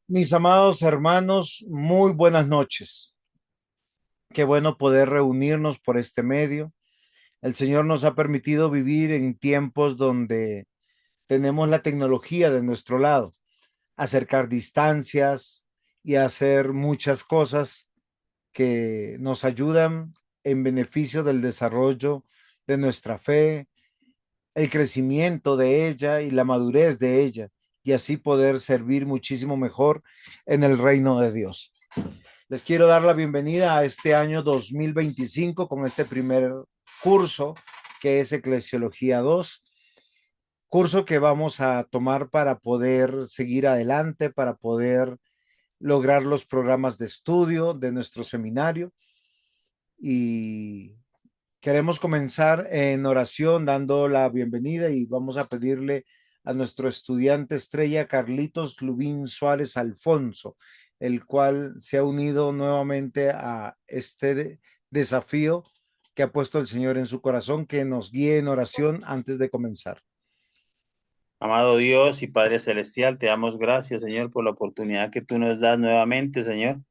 Mis amados hermanos, muy buenas noches. Qué bueno poder reunirnos por este medio. El Señor nos ha permitido vivir en tiempos donde tenemos la tecnología de nuestro lado, acercar distancias y hacer muchas cosas que nos ayudan en beneficio del desarrollo de nuestra fe, el crecimiento de ella y la madurez de ella, y así poder servir muchísimo mejor en el reino de Dios. Les quiero dar la bienvenida a este año 2025 con este primer curso que es Eclesiología 2, curso que vamos a tomar para poder seguir adelante, para poder lograr los programas de estudio de nuestro seminario. Y queremos comenzar en oración dando la bienvenida y vamos a pedirle a nuestro estudiante estrella Carlitos Lubín Suárez Alfonso, el cual se ha unido nuevamente a este desafío que ha puesto el Señor en su corazón, que nos guíe en oración antes de comenzar. Amado Dios y Padre Celestial, te damos gracias, Señor, por la oportunidad que tú nos das nuevamente, Señor,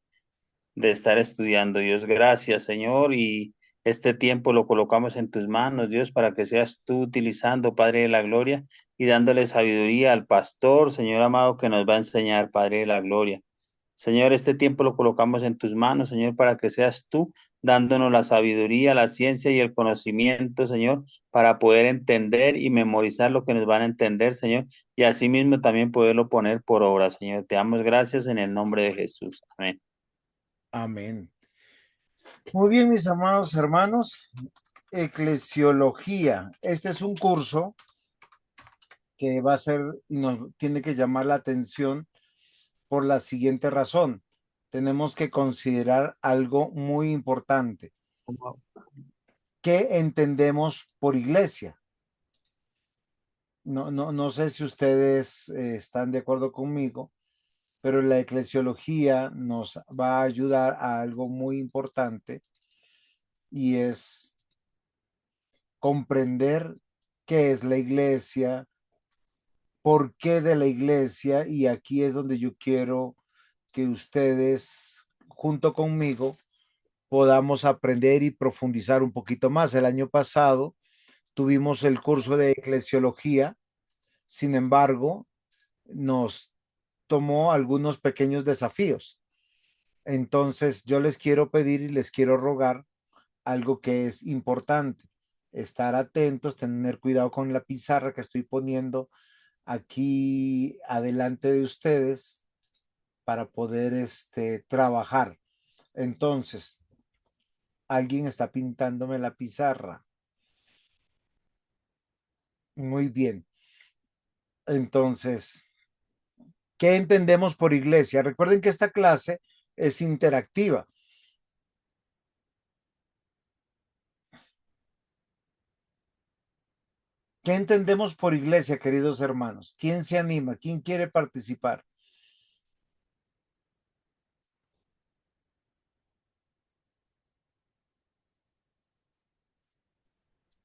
de estar estudiando. Dios, gracias, Señor, y este tiempo lo colocamos en tus manos, Dios, para que seas tú utilizando, Padre de la Gloria, y dándole sabiduría al pastor, Señor amado, que nos va a enseñar, Padre de la Gloria. Señor, este tiempo lo colocamos en tus manos, Señor, para que seas tú dándonos la sabiduría, la ciencia y el conocimiento, Señor, para poder entender y memorizar lo que nos van a entender, Señor, y asimismo también poderlo poner por obra, Señor. Te damos gracias en el nombre de Jesús. Amén. Amén. Muy bien, mis amados hermanos, Eclesiología. Este es un curso que va a ser y nos tiene que llamar la atención por la siguiente razón. Tenemos que considerar algo muy importante. ¿Qué entendemos por iglesia? No sé si ustedes están de acuerdo conmigo, pero la eclesiología nos va a ayudar a algo muy importante y es comprender qué es la iglesia, por qué de la iglesia, y aquí es donde yo quiero que ustedes, junto conmigo, podamos aprender y profundizar un poquito más. El año pasado tuvimos el curso de eclesiología, sin embargo, nos tomó algunos pequeños desafíos. Entonces, yo les quiero pedir y les quiero rogar algo que es importante, estar atentos, tener cuidado con la pizarra que estoy poniendo aquí adelante de ustedes para poder trabajar. Entonces, alguien está pintándome la pizarra. Muy bien. Entonces, ¿qué entendemos por iglesia? Recuerden que esta clase es interactiva. ¿Qué entendemos por iglesia, queridos hermanos? ¿Quién se anima? ¿Quién quiere participar?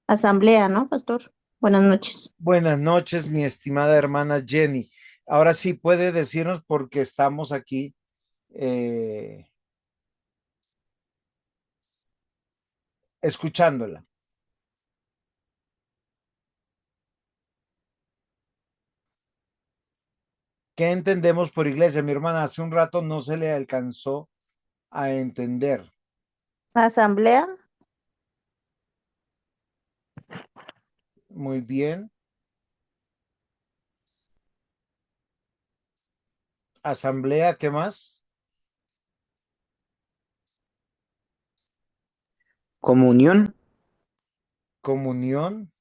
Asamblea, ¿no, pastor? Buenas noches. Buenas noches, mi estimada hermana Jenny. Ahora sí puede decirnos porque estamos aquí eh, escuchándola. ¿Qué entendemos por iglesia? Mi hermana hace un rato no se le alcanzó a entender. Asamblea, Muy bien. Asamblea, ¿qué más? Comunión, Comunión.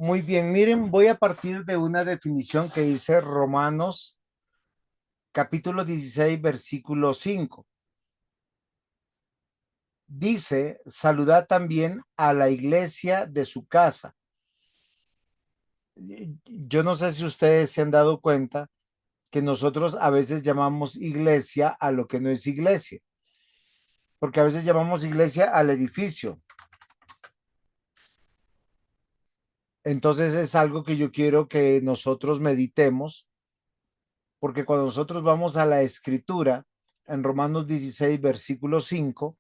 Muy bien, miren, voy a partir de una definición que dice Romanos capítulo 16, versículo 5. Dice, saludad también a la iglesia de su casa. Yo no sé si ustedes se han dado cuenta que nosotros a veces llamamos iglesia a lo que no es iglesia, porque a veces llamamos iglesia al edificio. Entonces es algo que yo quiero que nosotros meditemos, porque cuando nosotros vamos a la escritura, en Romanos 16, versículo 5,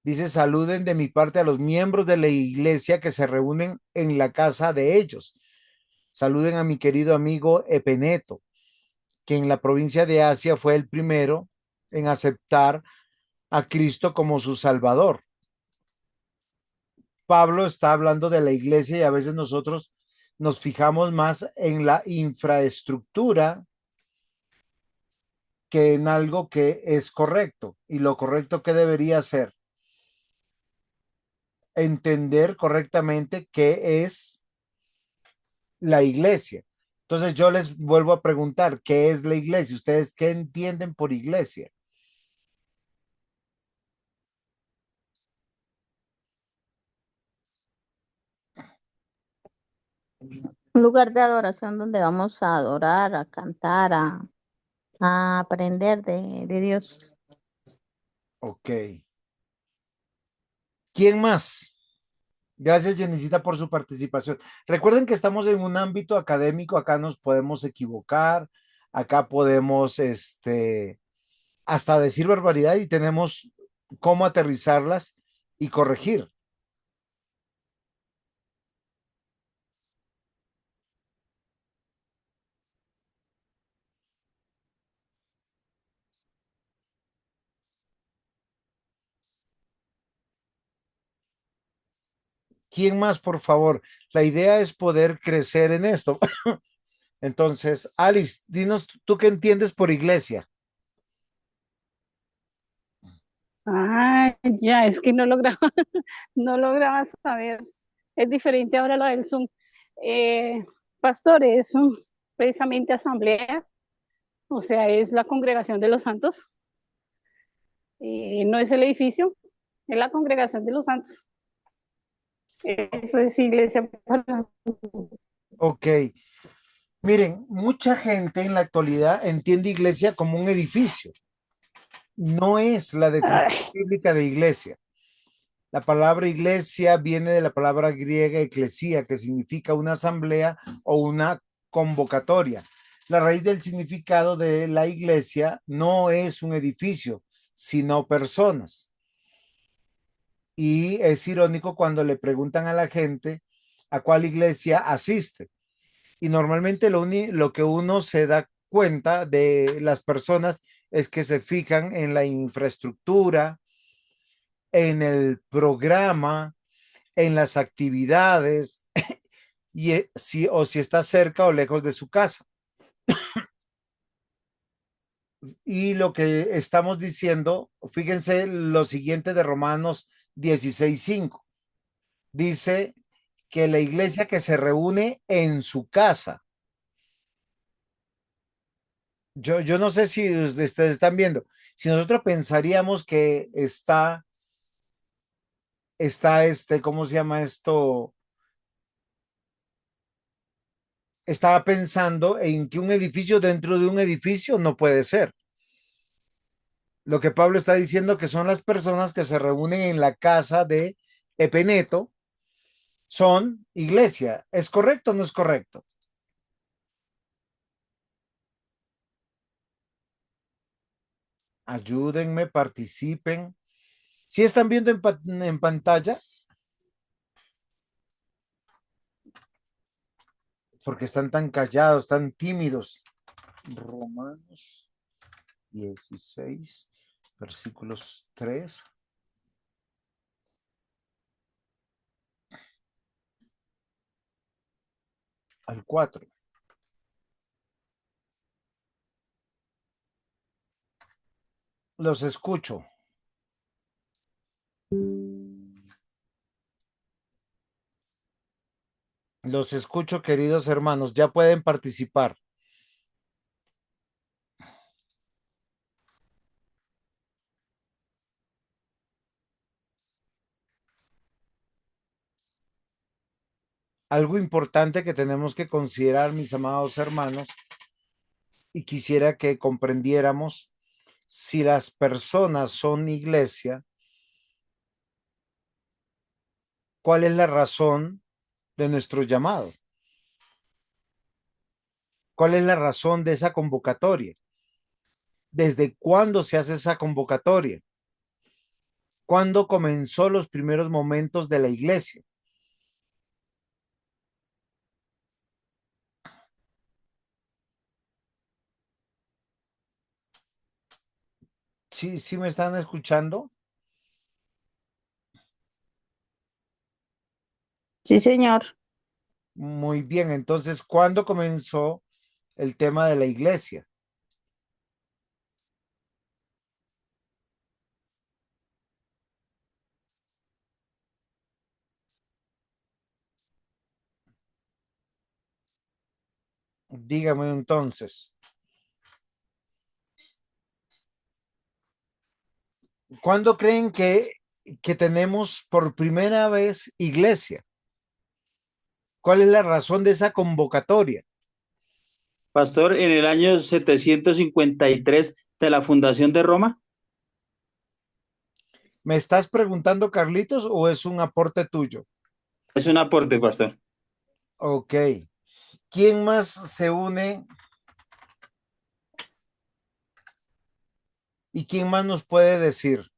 dice, saluden de mi parte a los miembros de la iglesia que se reúnen en la casa de ellos. Saluden a mi querido amigo Epeneto, que en la provincia de Asia fue el primero en aceptar a Cristo como su Salvador. Pablo está hablando de la iglesia y a veces nosotros nos fijamos más en la infraestructura que en algo que es correcto. Y lo correcto que debería ser entender correctamente qué es la iglesia. Entonces yo les vuelvo a preguntar, ¿qué es la iglesia? ¿Ustedes qué entienden por iglesia? Un lugar de adoración donde vamos a adorar, a cantar, a aprender de Dios. Ok. ¿Quién más? Gracias, Jenicita, por su participación. Recuerden que estamos en un ámbito académico, acá nos podemos equivocar, acá podemos, hasta decir barbaridad y tenemos cómo aterrizarlas y corregir. ¿Quién más, por favor? La idea es poder crecer en esto. Entonces, Alice, dinos tú qué entiendes por iglesia. Ah, ya, es que no lograba, no lograba saber. Es diferente ahora lo del Zoom. Eh, Pastor, es precisamente asamblea, o sea, es la congregación de los santos. No es el edificio, es la congregación de los santos. Eso es iglesia. Ok. Miren, mucha gente en la actualidad entiende iglesia como un edificio. No es la definición Ay, bíblica de iglesia. La palabra iglesia viene de la palabra griega eclesía, que significa una asamblea o una convocatoria. La raíz del significado de la iglesia no es un edificio, sino personas. Y es irónico cuando le preguntan a la gente a cuál iglesia asiste. Y normalmente lo que uno se da cuenta de las personas es que se fijan en la infraestructura, en el programa, en las actividades y si o si está cerca o lejos de su casa. Y lo que estamos diciendo, fíjense lo siguiente de Romanos 16:5. Dice que la iglesia que se reúne en su casa. Yo no sé si ustedes están viendo. Si nosotros pensaríamos que ¿cómo se llama esto? Estaba pensando en que un edificio dentro de un edificio no puede ser. Lo que Pablo está diciendo que son las personas que se reúnen en la casa de Epeneto, son iglesia. ¿Es correcto o no es correcto? Ayúdenme, participen. Si están viendo en pantalla, porque están tan callados, tan tímidos. Romanos 16, versículos 3 al 4. Los escucho. Los escucho, queridos hermanos. Ya pueden participar. Algo importante que tenemos que considerar, mis amados hermanos, y quisiera que comprendiéramos, si las personas son iglesia, ¿cuál es la razón de nuestro llamado. ¿Cuál es la razón de esa convocatoria? ¿Desde cuándo se hace esa convocatoria? ¿Cuándo comenzó los primeros momentos de la iglesia? ¿Sí, sí me están escuchando? Sí, señor. Muy bien, entonces, ¿cuándo comenzó el tema de la iglesia? Dígame entonces, ¿cuándo creen que tenemos por primera vez iglesia? ¿Cuál es la razón de esa convocatoria? Pastor, en el año 753 de la fundación de Roma. ¿Me estás preguntando, Carlitos, o es un aporte tuyo? Es un aporte, pastor. Ok. ¿Quién más se une y quién más nos puede decir?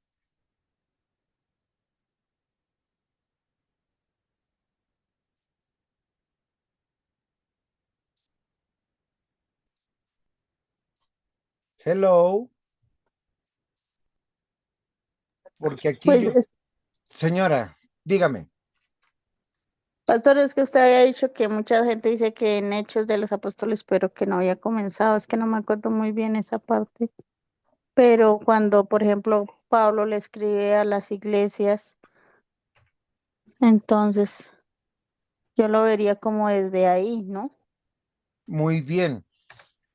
Hello, porque aquí Pues, yo, señora, dígame. pastor, es que usted había dicho que mucha gente dice que en Hechos de los Apóstoles, pero que no había comenzado. Es que no me acuerdo muy bien esa parte. Pero cuando, por ejemplo, Pablo le escribe a las iglesias, entonces yo lo vería como desde ahí, ¿no? Muy bien.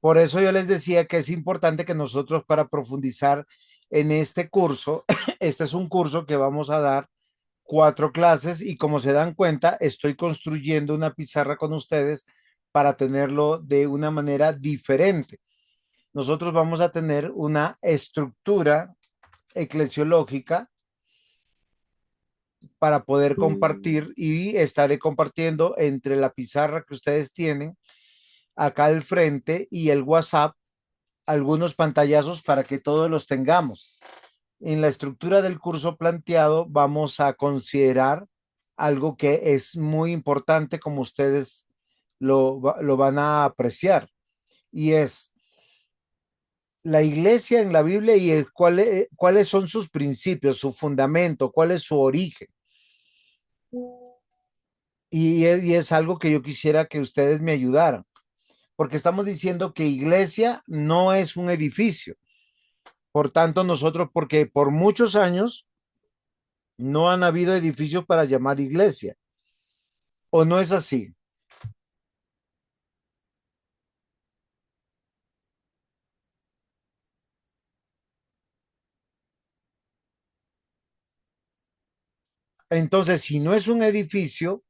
Por eso yo les decía que es importante que nosotros para profundizar en este curso, este es un curso que vamos a dar 4 clases y como se dan cuenta, estoy construyendo una pizarra con ustedes para tenerlo de una manera diferente. Nosotros vamos a tener una estructura eclesiológica para poder compartir y estaré compartiendo entre la pizarra que ustedes tienen acá al frente y el WhatsApp algunos pantallazos para que todos los tengamos. En la estructura del curso planteado vamos a considerar algo que es muy importante como ustedes lo van a apreciar y es la iglesia en la Biblia y cuáles son sus principios, su fundamento, cuál es su origen. Y es algo que yo quisiera que ustedes me ayudaran, porque estamos diciendo que iglesia no es un edificio. Por tanto, nosotros, porque por muchos años no han habido edificios para llamar iglesia, ¿o no es así? Entonces, si no es un edificio,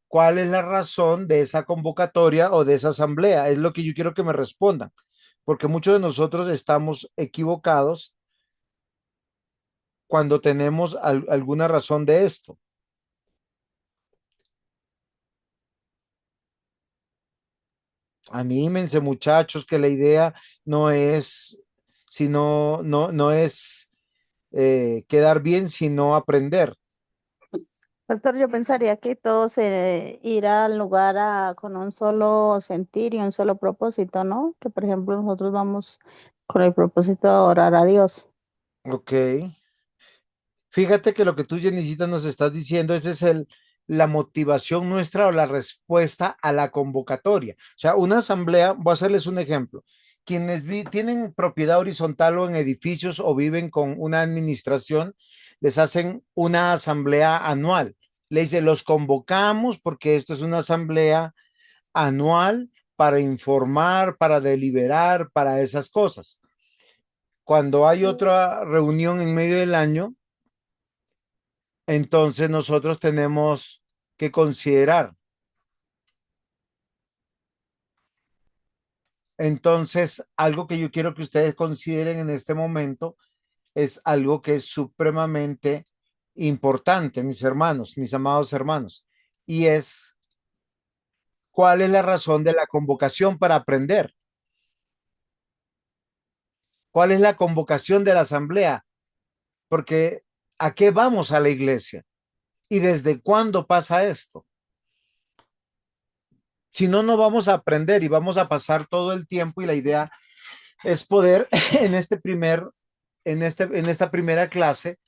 ¿cuál es la razón de esa convocatoria o de esa asamblea? Es lo que yo quiero que me respondan, porque muchos de nosotros estamos equivocados cuando tenemos alguna razón de esto. Anímense, muchachos, que la idea no es, sino, no es quedar bien, sino aprender. Pastor, yo pensaría que todos ir al lugar con un solo sentir y un solo propósito, ¿no? Que por ejemplo nosotros vamos con el propósito de adorar a Dios. Ok. Fíjate que lo que tú, Jenicita, nos estás diciendo, esa es la motivación nuestra o la respuesta a la convocatoria. O sea, una asamblea, voy a hacerles un ejemplo. Quienes tienen propiedad horizontal o en edificios o viven con una administración, les hacen una asamblea anual. Le dice, los convocamos porque esto es una asamblea anual para informar, para deliberar, para esas cosas. Cuando hay otra reunión en medio del año, entonces nosotros tenemos que considerar. Entonces, algo que yo quiero que ustedes consideren en este momento es algo que es supremamente importante, mis hermanos, mis amados hermanos, y es ¿Cuál es la razón de la convocación para aprender? ¿Cuál es la convocación de la asamblea? Porque ¿a qué vamos a la iglesia? ¿Y desde cuándo pasa esto? Si no, no vamos a aprender y vamos a pasar todo el tiempo y la idea es poder en en esta primera clase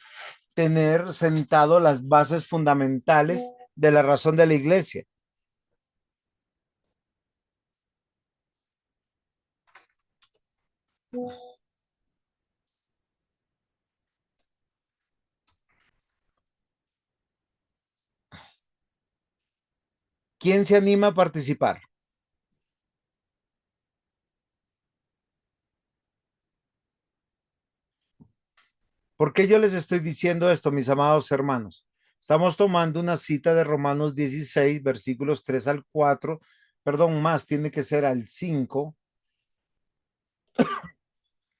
tener sentado las bases fundamentales de la razón de la iglesia. ¿Quién se anima a participar? ¿Por qué yo les estoy diciendo esto, mis amados hermanos? Estamos tomando una cita de Romanos 16, versículos 3 al 4, perdón, más, tiene que ser al 5,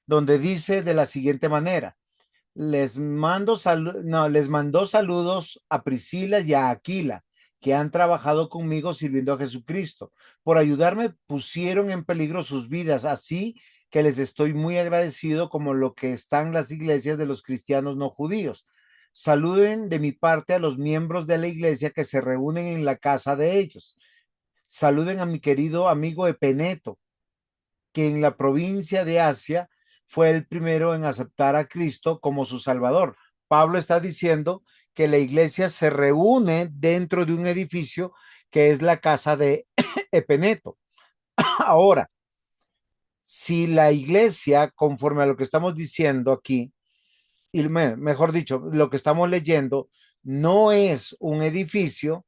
donde dice de la siguiente manera: les mandó saludos a Priscila y a Aquila, que han trabajado conmigo sirviendo a Jesucristo. Por ayudarme pusieron en peligro sus vidas, así que les estoy muy agradecido, como lo que están las iglesias de los cristianos no judíos. Saluden de mi parte a los miembros de la iglesia que se reúnen en la casa de ellos. Saluden a mi querido amigo Epeneto, que en la provincia de Asia fue el primero en aceptar a Cristo como su Salvador. Pablo está diciendo que la iglesia se reúne dentro de un edificio que es la casa de Epeneto. Ahora, si la iglesia, conforme a lo que estamos diciendo aquí, y mejor dicho, lo que estamos leyendo, no es un edificio,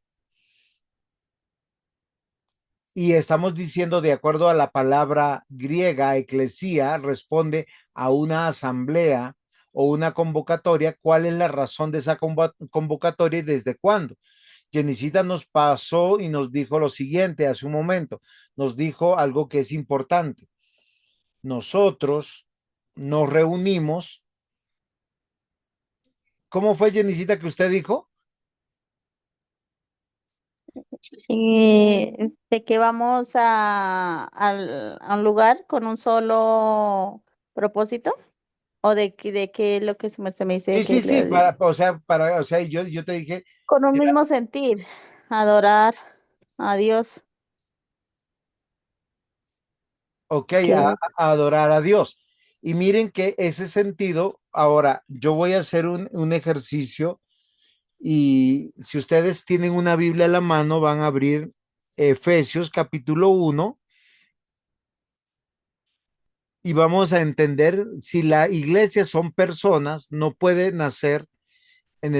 y estamos diciendo, de acuerdo a la palabra griega, eclesía, responde a una asamblea o una convocatoria. ¿Cuál es la razón de esa convocatoria y desde cuándo? Jenicita nos pasó y nos dijo lo siguiente hace un momento. Nos dijo algo que es importante. Nosotros nos reunimos. ¿Cómo fue, Jenicita, que usted dijo? Y de que vamos a un lugar con un solo propósito, o de que lo que se me dice Sí, que sí, sí, o sea, yo te dije, con un mismo sentir, adorar a Dios, ok, que a adorar a Dios. Y miren que ese sentido, ahora yo voy a hacer un ejercicio, y si ustedes tienen una Biblia a la mano, van a abrir Efesios capítulo 1 y vamos a entender si la iglesia son personas, no puede nacer en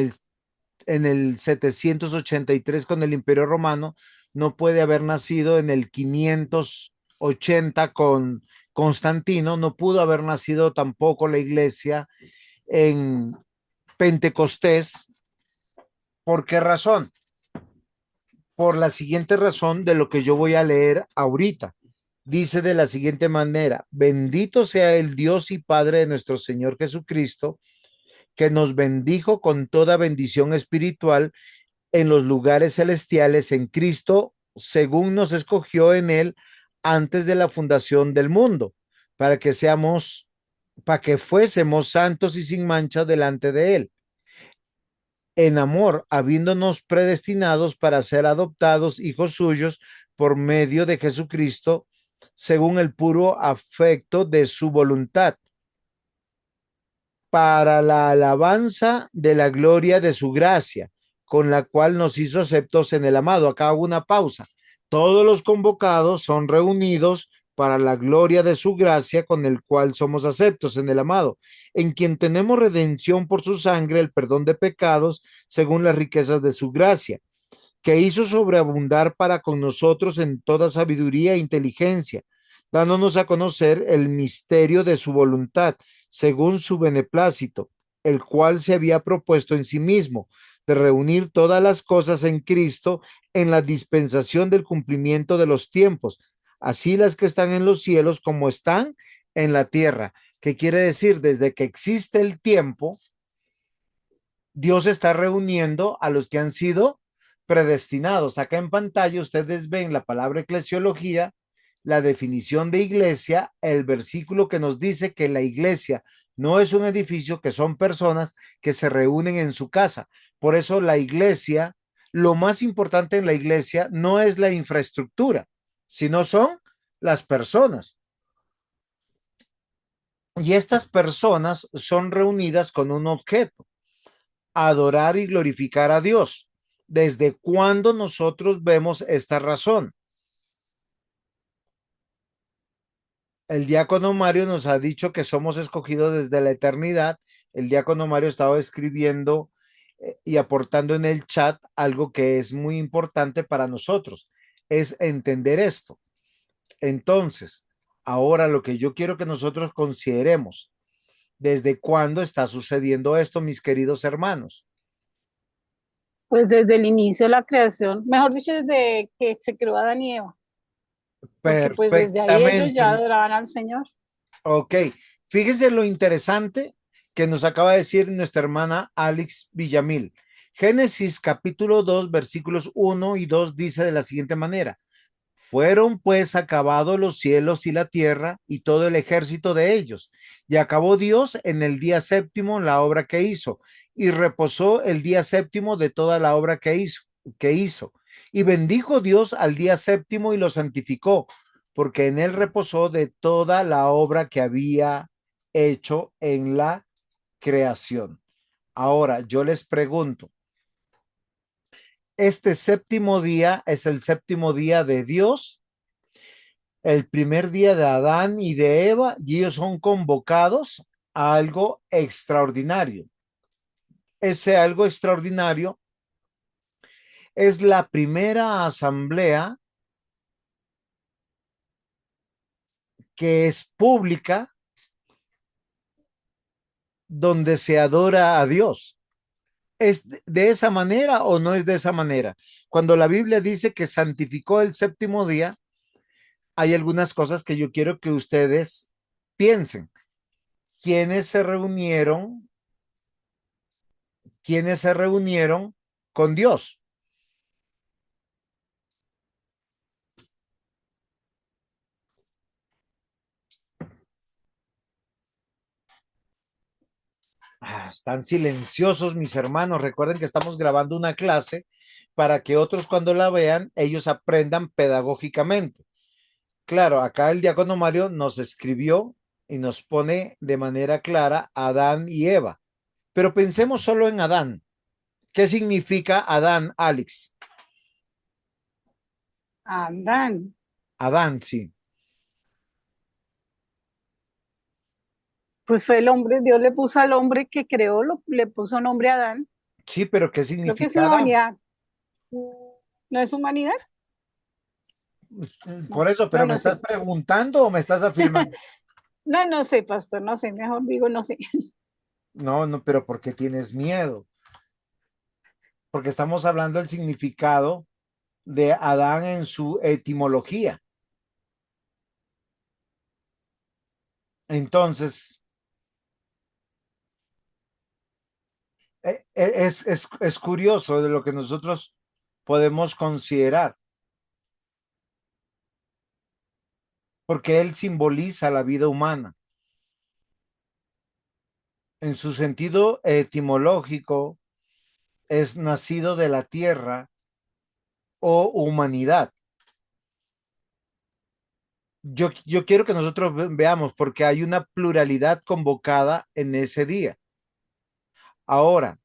en el 783 con el Imperio Romano, no puede haber nacido en el 580 con Constantino, no pudo haber nacido tampoco la iglesia en Pentecostés. ¿Por qué razón? Por la siguiente razón de lo que yo voy a leer ahorita. Dice de la siguiente manera: bendito sea el Dios y Padre de nuestro Señor Jesucristo, que nos bendijo con toda bendición espiritual en los lugares celestiales en Cristo, según nos escogió en él antes de la fundación del mundo, para que seamos, para que fuésemos santos y sin mancha delante de él, en amor, habiéndonos predestinados para ser adoptados hijos suyos por medio de Jesucristo, según el puro afecto de su voluntad, para la alabanza de la gloria de su gracia, con la cual nos hizo aceptos en el amado. Acá hago una pausa. Todos los convocados son reunidos para la gloria de su gracia, con el cual somos aceptos en el amado, en quien tenemos redención por su sangre, el perdón de pecados, según las riquezas de su gracia, que hizo sobreabundar para con nosotros en toda sabiduría e inteligencia, dándonos a conocer el misterio de su voluntad, según su beneplácito, el cual se había propuesto en sí mismo, de reunir todas las cosas en Cristo en la dispensación del cumplimiento de los tiempos, así las que están en los cielos como están en la tierra. ¿Qué quiere decir? Desde que existe el tiempo, Dios está reuniendo a los que han sido predestinados. Acá en pantalla ustedes ven la palabra eclesiología, la definición de iglesia, el versículo que nos dice que la iglesia no es un edificio, que son personas que se reúnen en su casa. Por eso la iglesia, lo más importante en la iglesia no es la infraestructura, sino son las personas. Y estas personas son reunidas con un objeto: adorar y glorificar a Dios. ¿Desde cuándo nosotros vemos esta razón? El diácono Mario nos ha dicho que somos escogidos desde la eternidad. El diácono Mario estaba escribiendo y aportando en el chat algo que es muy importante para nosotros, es entender esto. Entonces, ahora lo que yo quiero que nosotros consideremos: ¿desde cuándo está sucediendo esto, mis queridos hermanos? Pues desde el inicio de la creación, mejor dicho, desde que se creó Adán y Eva, porque pues desde ahí ellos ya Perfectamente. adoraban al Señor. Ok, fíjense lo interesante que nos acaba de decir nuestra hermana Alex Villamil. Génesis capítulo 2 versículos 1 y 2 dice de la siguiente manera: fueron pues acabados los cielos y la tierra y todo el ejército de ellos, y acabó Dios en el día séptimo la obra que hizo, y reposó el día séptimo de toda la obra que hizo. Y bendijo Dios al día séptimo y lo santificó, porque en él reposó de toda la obra que había hecho en la creación. Ahora yo les pregunto, ¿este séptimo día es el séptimo día de Dios, el primer día de Adán y de Eva, y ellos son convocados a algo extraordinario? Ese algo extraordinario es la primera asamblea que es pública, donde se adora a Dios. ¿Es de esa manera o no es de esa manera? Cuando la Biblia dice que santificó el séptimo día, hay algunas cosas que yo quiero que ustedes piensen. ¿Quiénes se reunieron? ¿Quiénes se reunieron con Dios? Están silenciosos mis hermanos. Recuerden que estamos grabando una clase para que otros, cuando la vean, ellos aprendan pedagógicamente. Claro, acá el diácono Mario nos escribió y nos pone de manera clara Adán y Eva. Pero pensemos solo en Adán. ¿Qué significa Adán, Alex? Adán, Adán, sí. pues fue el hombre, Dios le puso al hombre que creó, le puso nombre a Adán. Sí, pero ¿qué Creo que es significa una Adán? humanidad. ¿No es humanidad? Por No, eso, no, pero ¿me no estás sé. preguntando o me estás afirmando? No, no sé, pastor, no sé, mejor digo, no sé. No, no, pero ¿por qué tienes miedo? Porque estamos hablando del significado de Adán en su etimología. Entonces, es curioso de lo que nosotros podemos considerar, porque él simboliza la vida humana. En su sentido etimológico, es nacido de la tierra o humanidad. Yo quiero que nosotros veamos, porque hay una pluralidad convocada en ese día. Ahora,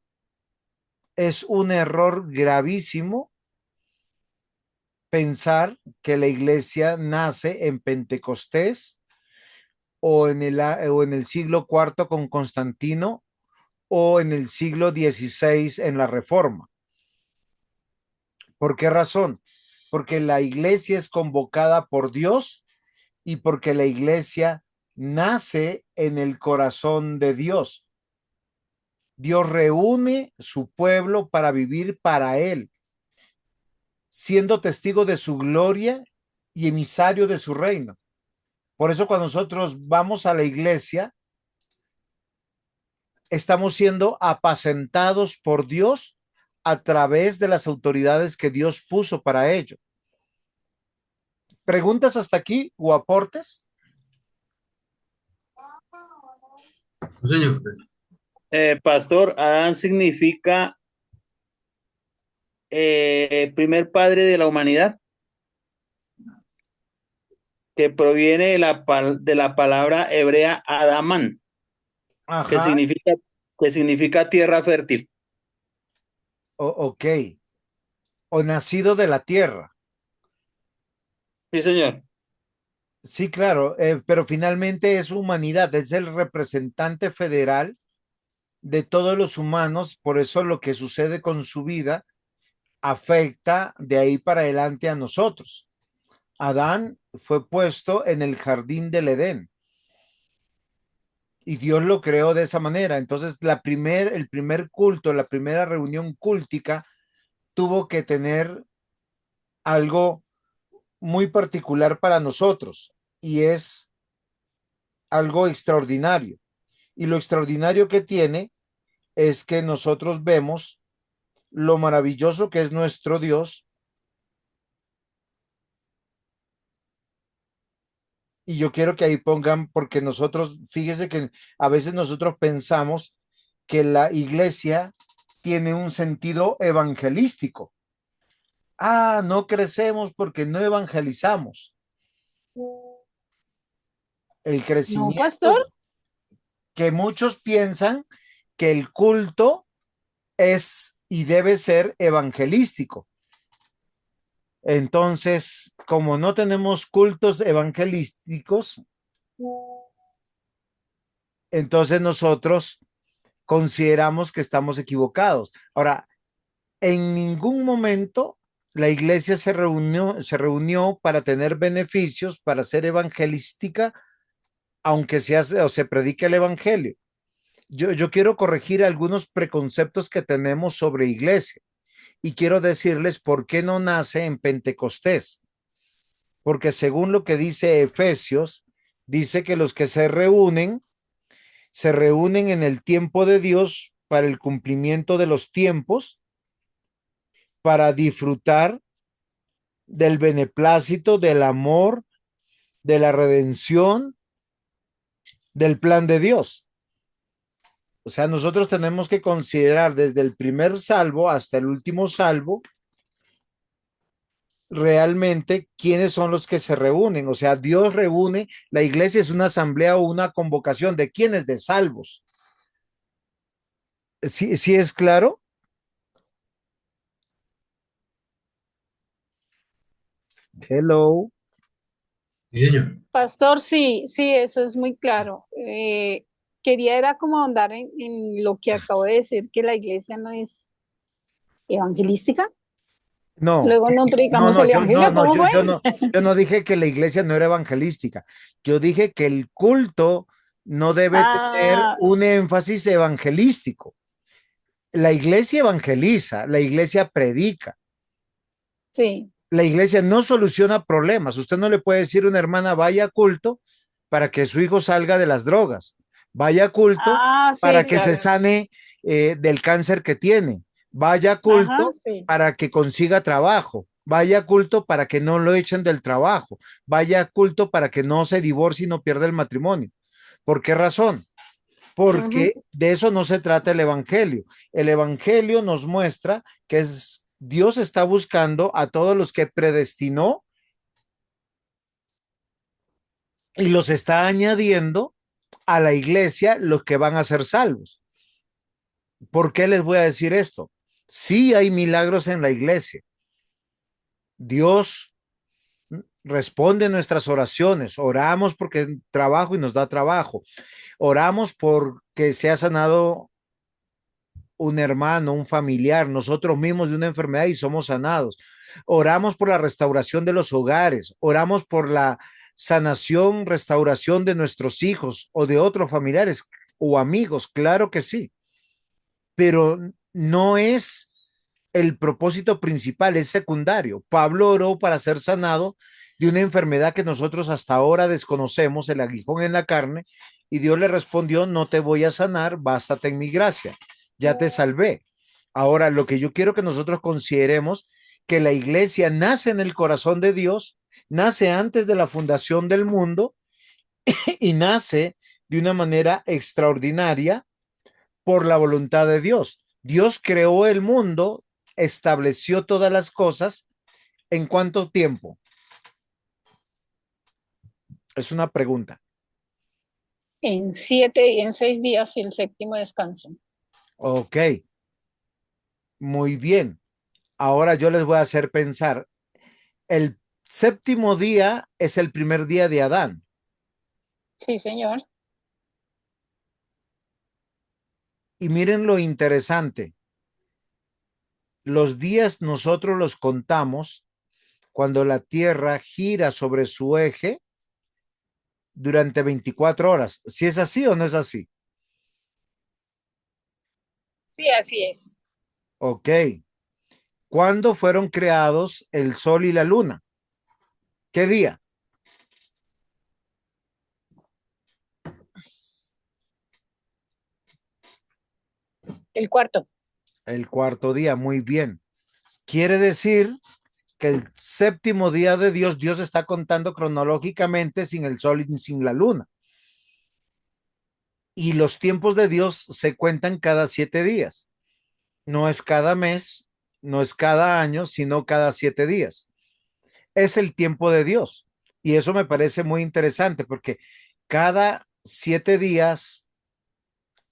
es un error gravísimo pensar que la iglesia nace en Pentecostés o en el siglo cuarto con Constantino o en el siglo XVI en la Reforma. ¿Por qué razón? Porque la iglesia es convocada por Dios y porque la iglesia nace en el corazón de Dios. Dios reúne su pueblo para vivir para él, siendo testigo de su gloria y emisario de su reino. Por eso cuando nosotros vamos a la iglesia, estamos siendo apacentados por Dios a través de las autoridades que Dios puso para ello. ¿Preguntas hasta aquí o aportes? No, señor, pues. Pastor, Adán significa primer padre de la humanidad, que proviene de la palabra hebrea Adamán, que Ajá, significa, que significa tierra fértil. ok. O nacido de la tierra. Sí, señor. Sí, claro, pero finalmente es humanidad, es el representante federal de todos los humanos, por eso lo que sucede con su vida afecta de ahí para adelante a nosotros. Adán fue puesto en el jardín del Edén y Dios lo creó de esa manera. Entonces, el primer culto, la primera reunión cúltica tuvo que tener algo muy particular para nosotros y es algo extraordinario. Y lo extraordinario que tiene es que nosotros vemos lo maravilloso que es nuestro Dios. Y yo quiero que ahí pongan, porque nosotros, fíjese que a veces nosotros pensamos que la iglesia tiene un sentido evangelístico. Ah, no crecemos porque no evangelizamos. El No, crecimiento pastor. que muchos piensan que el culto es y debe ser evangelístico. Entonces, como no tenemos cultos evangelísticos, entonces nosotros consideramos que estamos equivocados. Ahora, en ningún momento la iglesia se reunió para tener beneficios, para ser evangelística, aunque se hace o se predique el evangelio. Yo quiero corregir algunos preconceptos que tenemos sobre iglesia y quiero decirles por qué no nace en Pentecostés. Porque según lo que dice Efesios, dice que los que se reúnen en el tiempo de Dios para el cumplimiento de los tiempos, para disfrutar del beneplácito, del amor, de la redención, del plan de Dios. O sea, nosotros tenemos que considerar desde el primer salvo hasta el último salvo realmente quiénes son los que se reúnen. O sea, Dios reúne, la iglesia es una asamblea o una convocación de quiénes, de salvos. ¿Sí, sí es claro? Hello. Sí, señor. Pastor, sí, sí, eso es muy claro. Quería era como ahondar en lo que acabo de decir, que la iglesia no es evangelística. No, Luego no no, predicamos no, el evangelio, ¿cómo fue? yo no dije que la iglesia no era evangelística. Yo dije que el culto no debe tener Ah, un énfasis evangelístico. La iglesia evangeliza, la iglesia predica, sí. la iglesia no soluciona problemas. Usted no le puede decir a una hermana, vaya a culto para que su hijo salga de las drogas, vaya a culto Ah, para sí, que se claro. sane del cáncer que tiene, vaya a Ajá, culto sí. para que consiga trabajo, vaya a culto para que no lo echen del trabajo, vaya a culto para que no se divorcie y no pierda el matrimonio. ¿Por qué razón? Ujú. Porque de eso no se trata el evangelio. El evangelio nos muestra que Dios está buscando a todos los que predestinó y los está añadiendo a la iglesia los que van a ser salvos. ¿Por qué les voy a decir esto? Sí hay milagros en la iglesia. Dios responde nuestras oraciones. Oramos porque trabajo y nos da trabajo. Oramos porque se ha sanado un hermano, un familiar, nosotros mismos de una enfermedad y somos sanados. Oramos por la restauración de los hogares, oramos por la sanación, restauración de nuestros hijos o de otros familiares o amigos, claro que sí, pero no es el propósito principal, es secundario. Pablo oró para ser sanado de una enfermedad que nosotros hasta ahora desconocemos, el aguijón en la carne, y Dios le respondió, no te voy a sanar, bástate en mi gracia, ya te salvé. Ahora, lo que yo quiero que nosotros consideremos, que la iglesia nace en el corazón de Dios, nace antes de la fundación del mundo y nace de una manera extraordinaria por la voluntad de Dios. Dios creó el mundo, estableció todas las cosas. ¿En cuánto tiempo? Es una pregunta. En 7 y en 6 días y el séptimo descanso. Ok, muy bien. Ahora yo les voy a hacer pensar. El séptimo día es el primer día de Adán. Sí, señor. Y miren lo interesante. Los días nosotros los contamos cuando la Tierra gira sobre su eje durante 24 horas. ¿Si es así o no es así? Sí, así es. Ok. ¿Cuándo fueron creados el Sol y la Luna? ¿Qué día? El cuarto. El cuarto día. Muy bien. Quiere decir que el séptimo día de Dios, Dios está contando cronológicamente sin el Sol y sin la Luna. Y los tiempos de Dios se cuentan cada 7 días. No es cada mes, no es cada año, sino cada 7 días. Es el tiempo de Dios. Y eso me parece muy interesante porque cada 7 días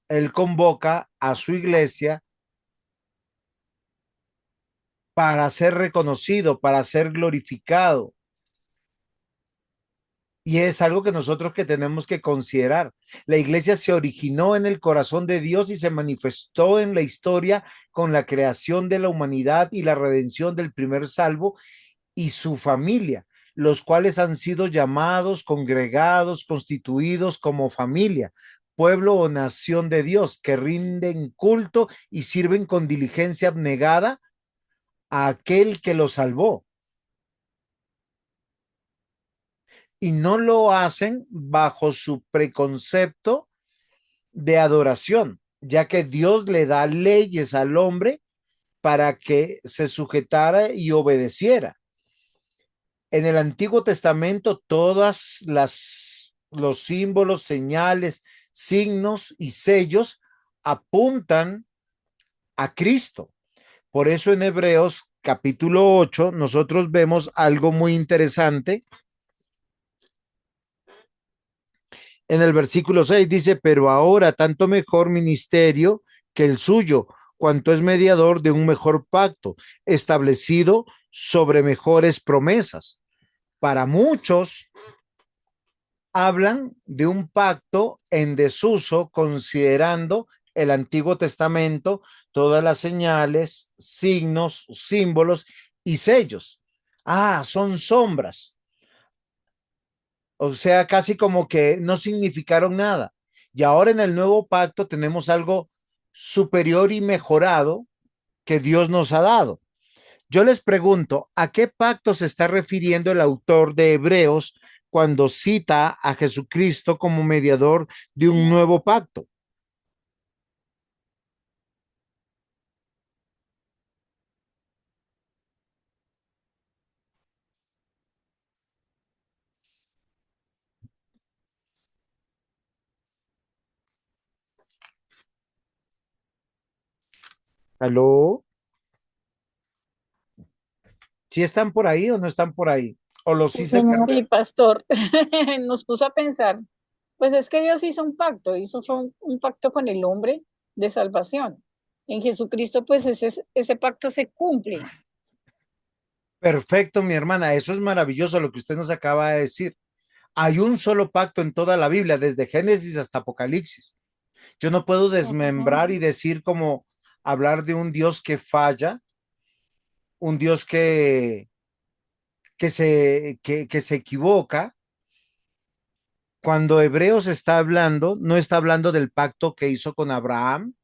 Él convoca a su iglesia para ser reconocido, para ser glorificado. Y es algo que nosotros que tenemos que considerar. La iglesia se originó en el corazón de Dios y se manifestó en la historia con la creación de la humanidad y la redención del primer salvo y su familia, los cuales han sido llamados, congregados, constituidos como familia, pueblo o nación de Dios, que rinden culto y sirven con diligencia abnegada a aquel que los salvó. Y no lo hacen bajo su preconcepto de adoración, ya que Dios le da leyes al hombre para que se sujetara y obedeciera. En el Antiguo Testamento, todas las los símbolos, señales, signos y sellos apuntan a Cristo. Por eso en Hebreos capítulo 8 nosotros vemos algo muy interesante. En el versículo 6 dice, pero ahora tanto mejor ministerio que el suyo, cuanto es mediador de un mejor pacto, establecido sobre mejores promesas. Para muchos hablan de un pacto en desuso considerando el Antiguo Testamento, todas las señales, signos, símbolos y sellos. Ah, son sombras. O sea, casi como que no significaron nada. Y ahora en el nuevo pacto tenemos algo superior y mejorado que Dios nos ha dado. Yo les pregunto, ¿a qué pacto se está refiriendo el autor de Hebreos cuando cita a Jesucristo como mediador de un nuevo pacto? ¿Aló? ¿Sí están por ahí o no están por ahí? ¿O los Sí, sí se señor. Sí, perdieron? pastor. Nos puso a pensar. Pues es que Dios hizo un pacto, hizo fue un pacto con el hombre de salvación. En Jesucristo, pues ese pacto se cumple. Perfecto, mi hermana. Eso es maravilloso lo que usted nos acaba de decir. Hay un solo pacto en toda la Biblia, desde Génesis hasta Apocalipsis. Yo no puedo Ujú. desmembrar y decir como hablar de un Dios que falla, un Dios que se equivoca. Cuando Hebreos está hablando, no está hablando del pacto que hizo con Abraham,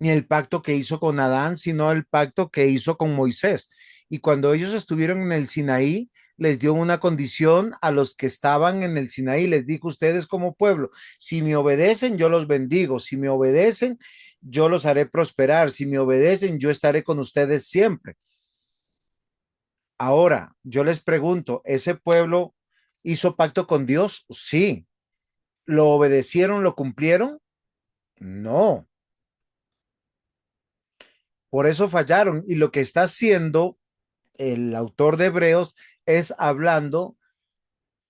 ni el pacto que hizo con Adán, sino el pacto que hizo con Moisés. Y cuando ellos estuvieron en el Sinaí, les dio una condición a los que estaban en el Sinaí. Les dijo: ustedes como pueblo, si me obedecen, yo los bendigo. Si me obedecen, yo los haré prosperar. Si me obedecen, yo estaré con ustedes siempre. Ahora, yo les pregunto, ¿ese pueblo hizo pacto con Dios? Sí. ¿Lo obedecieron? ¿Lo cumplieron? No. Por eso fallaron. Y lo que está haciendo el autor de Hebreos es hablando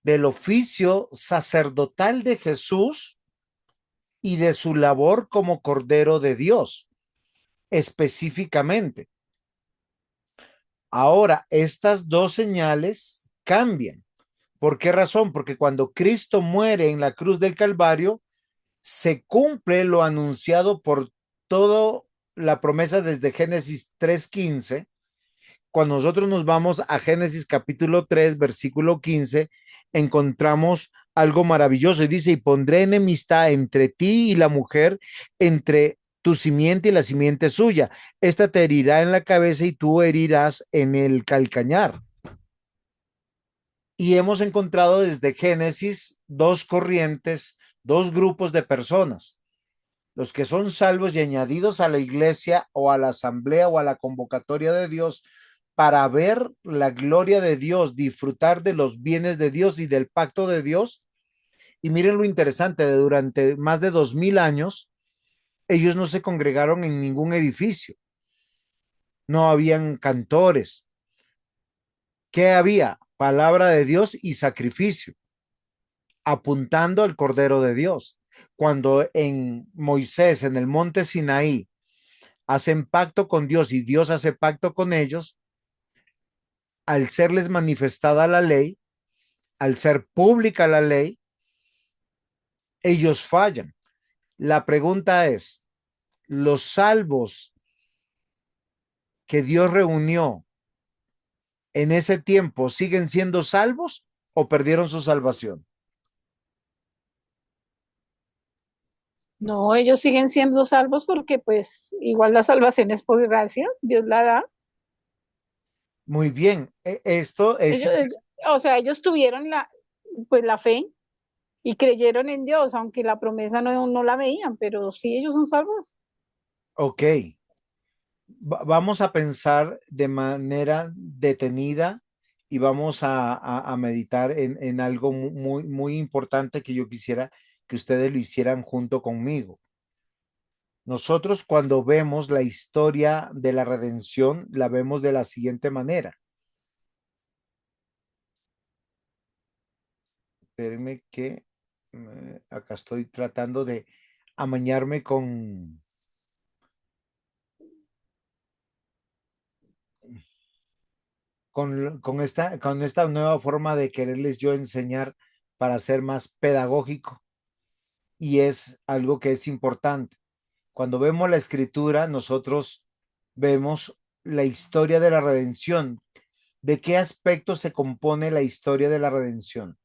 del oficio sacerdotal de Jesús y de su labor como Cordero de Dios, específicamente. Ahora, estas dos señales cambian. ¿Por qué razón? Porque cuando Cristo muere en la cruz del Calvario, se cumple lo anunciado por toda la promesa desde Génesis 3:15. Cuando nosotros nos vamos a Génesis capítulo 3, versículo 15, encontramos algo maravilloso y dice: y pondré enemistad entre ti y la mujer, entre tu simiente y la simiente suya. Esta te herirá en la cabeza y tú herirás en el calcañar. Y hemos encontrado desde Génesis dos corrientes, dos grupos de personas: los que son salvos y añadidos a la iglesia o a la asamblea o a la convocatoria de Dios para ver la gloria de Dios, disfrutar de los bienes de Dios y del pacto de Dios. Y miren lo interesante: durante más de 2000 años, ellos no se congregaron en ningún edificio, no habían cantores. ¿Qué había? Palabra de Dios y sacrificio, apuntando al Cordero de Dios. Cuando en Moisés, en el monte Sinaí, hacen pacto con Dios y Dios hace pacto con ellos, al serles manifestada la ley, al ser pública la ley, ellos fallan. La pregunta es: ¿los salvos que Dios reunió en ese tiempo siguen siendo salvos o perdieron su salvación? No, ellos siguen siendo salvos porque pues igual la salvación es por gracia, Dios la da. Muy bien, esto es, Ellos, o sea, ellos tuvieron pues la fe y creyeron en Dios, aunque la promesa no la veían, pero sí ellos son salvos. ok. Vamos a pensar de manera detenida y vamos a meditar en algo muy, muy importante que yo quisiera que ustedes lo hicieran junto conmigo. Nosotros, cuando vemos la historia de la redención, la vemos de la siguiente manera. Espérenme que acá estoy tratando de amañarme con esta nueva forma de quererles yo enseñar para ser más pedagógico, y es algo que es importante. Cuando vemos la escritura, nosotros vemos la historia de la redención. ¿De qué aspecto se compone la historia de la redención?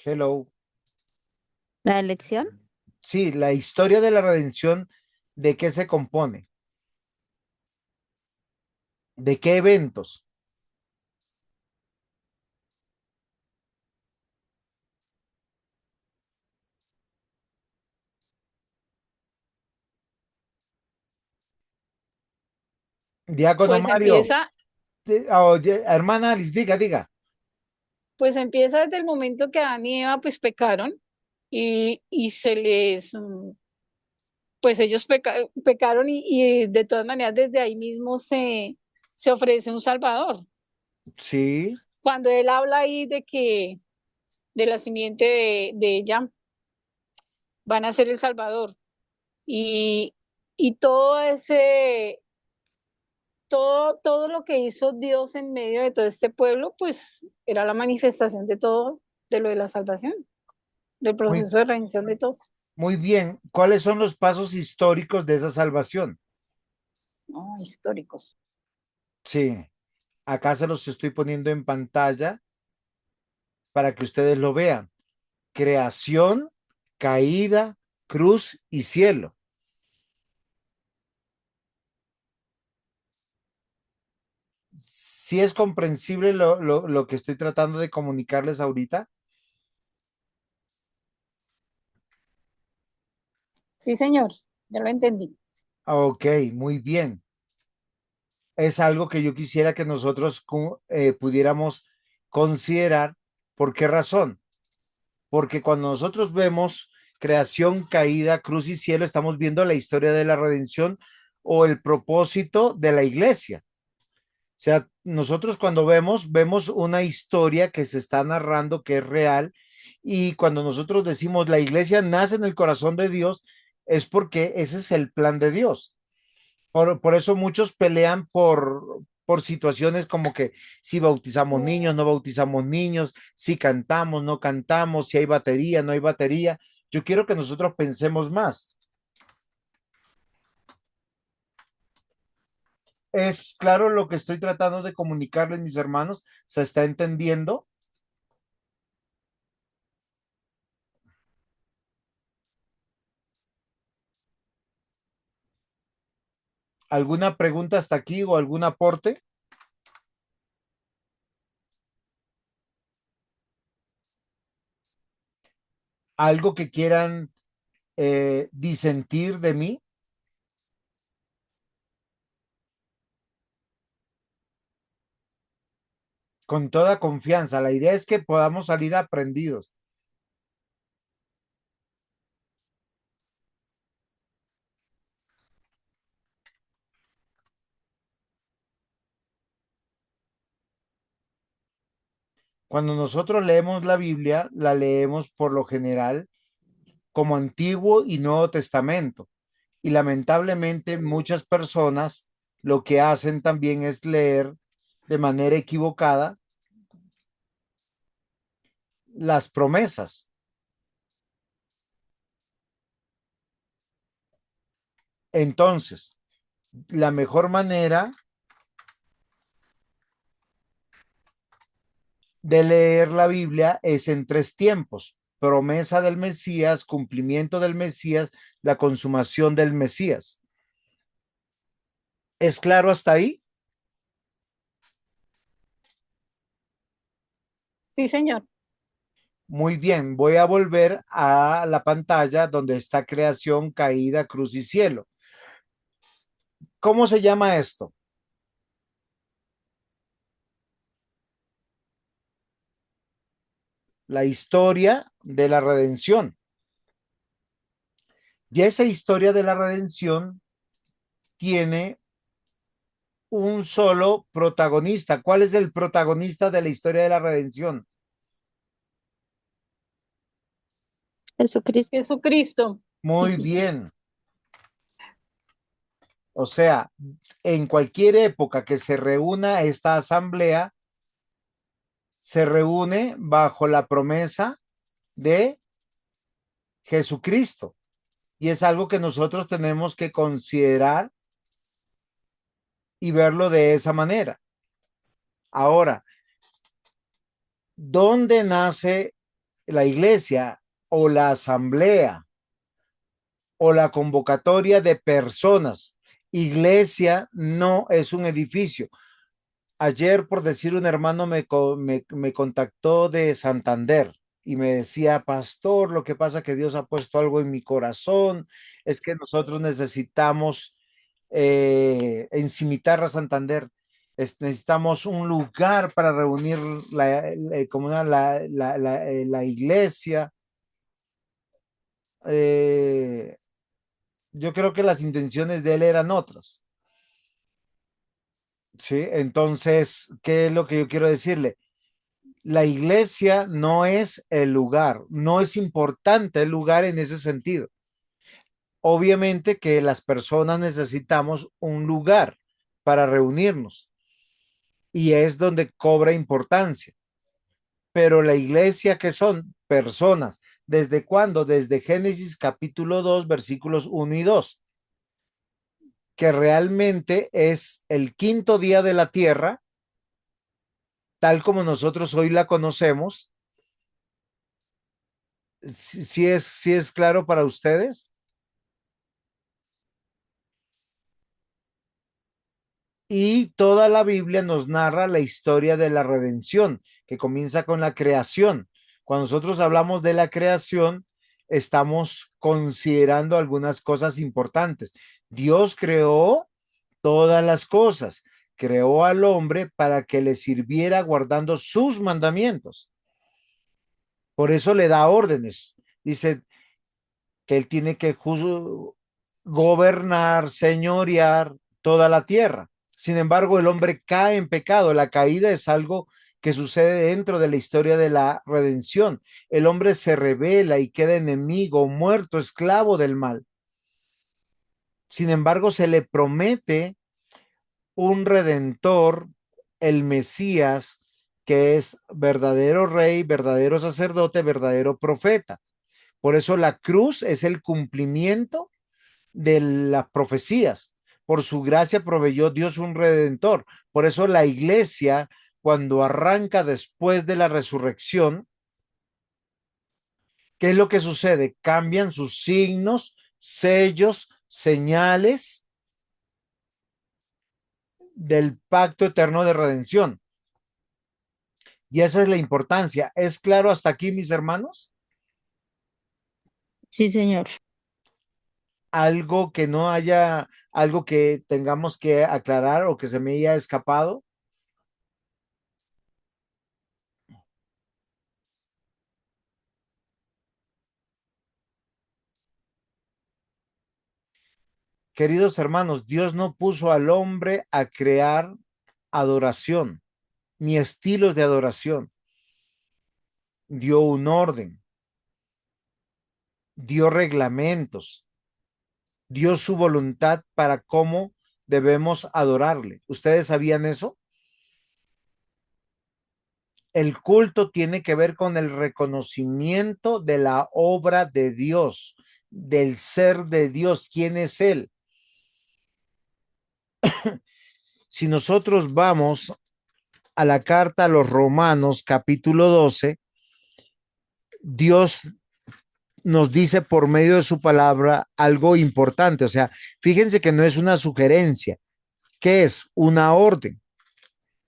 Hello. La elección. Sí, la historia de la redención, ¿de qué se compone? ¿De qué eventos? Diácono Pues Mario, empieza, hermana Alice, diga, diga. pues empieza desde el momento que Adán y Eva pues pecaron y se les, pues ellos pecaron y de todas maneras desde ahí mismo se ofrece un Salvador. Sí, Cuando él habla ahí de que de la simiente de ella van a ser el Salvador y, y todo ese, todo lo que hizo Dios en medio de todo este pueblo, pues era la manifestación de todo, de lo de la salvación, del muy, proceso de redención de todos. muy bien. ¿Cuáles son los pasos históricos de esa salvación? No, históricos. Sí, acá se los estoy poniendo en pantalla para que ustedes lo vean. Creación, caída, cruz y cielo. ¿Sí es comprensible lo que estoy tratando de comunicarles ahorita? Sí, señor, ya lo entendí. Ok, muy bien. Es algo que yo quisiera que nosotros pudiéramos considerar. ¿Por qué razón? Porque cuando nosotros vemos creación, caída, cruz y cielo, estamos viendo la historia de la redención o el propósito de la iglesia. O sea, nosotros cuando vemos una historia que se está narrando, que es real, y cuando nosotros decimos la iglesia nace en el corazón de Dios, es porque ese es el plan de Dios. Por eso muchos pelean por situaciones como que si bautizamos niños, no bautizamos niños, si cantamos, no cantamos, si hay batería, no hay batería. Yo quiero que nosotros pensemos más. ¿Es claro lo que estoy tratando de comunicarles, mis hermanos? ¿Se está entendiendo? ¿Alguna pregunta hasta aquí o algún aporte? ¿Algo que quieran disentir de mí? Con toda confianza. La idea es que podamos salir aprendidos. Cuando nosotros leemos la Biblia, la leemos por lo general como Antiguo y Nuevo Testamento. Y lamentablemente muchas personas lo que hacen también es leer de manera equivocada las promesas. Entonces, la mejor manera de leer la Biblia es en tres tiempos: promesa del Mesías, cumplimiento del Mesías, la consumación del Mesías. ¿Es claro hasta ahí? Sí, señor. Muy bien, voy a volver a la pantalla donde está creación, caída, cruz y cielo. ¿Cómo se llama esto? La historia de la redención. Y esa historia de la redención tiene un solo protagonista. ¿Cuál es el protagonista de la historia de la redención? Jesucristo. Jesucristo. Muy bien. O sea, en cualquier época que se reúna esta asamblea, se reúne bajo la promesa de Jesucristo. Y es algo que nosotros tenemos que considerar y verlo de esa manera. Ahora, ¿dónde nace la iglesia o la asamblea o la convocatoria de personas? Iglesia no es un edificio. Ayer, por decir, un hermano me contactó de Santander y me decía, pastor, lo que pasa es que Dios ha puesto algo en mi corazón, es que nosotros necesitamos en Cimitarra, Santander, necesitamos un lugar para reunir la iglesia. Eh, yo creo que las intenciones de él eran otras. Sí, entonces, ¿qué es lo que yo quiero decirle? La iglesia no es el lugar, no es importante el lugar en ese sentido. Obviamente que las personas necesitamos un lugar para reunirnos y es donde cobra importancia. Pero la iglesia, que son personas, ¿desde cuándo? Desde Génesis capítulo 2 versículos 1 y 2, que realmente es el quinto día de la tierra, tal como nosotros hoy la conocemos. Si es claro para ustedes. Y toda la Biblia nos narra la historia de la redención, que comienza con la creación. Cuando nosotros hablamos de la creación, estamos considerando algunas cosas importantes. Dios creó todas las cosas, creó al hombre para que le sirviera guardando sus mandamientos. Por eso le da órdenes. Dice que él tiene que gobernar, señorear toda la tierra. Sin embargo, el hombre cae en pecado. La caída es algo que sucede dentro de la historia de la redención. El hombre se revela y queda enemigo, muerto, esclavo del mal. Sin embargo, se le promete un redentor, el Mesías, que es verdadero rey, verdadero sacerdote, verdadero profeta. Por eso la cruz es el cumplimiento de las profecías. Por su gracia proveyó Dios un redentor. Por eso la iglesia, cuando arranca después de la resurrección, ¿qué es lo que sucede? Cambian sus signos, sellos, señales del pacto eterno de redención. Y esa es la importancia. ¿Es claro hasta aquí, mis hermanos? Sí, señor. Algo que no haya, algo que tengamos que aclarar o que se me haya escapado. Queridos hermanos, Dios no puso al hombre a crear adoración, ni estilos de adoración. Dio un orden, dio reglamentos, dio su voluntad para cómo debemos adorarle. ¿Ustedes sabían eso? El culto tiene que ver con el reconocimiento de la obra de Dios, del ser de Dios. ¿Quién es Él? Si nosotros vamos a la carta a los Romanos, capítulo 12, Dios nos dice por medio de su palabra algo importante. O sea, fíjense que no es una sugerencia, que es una orden.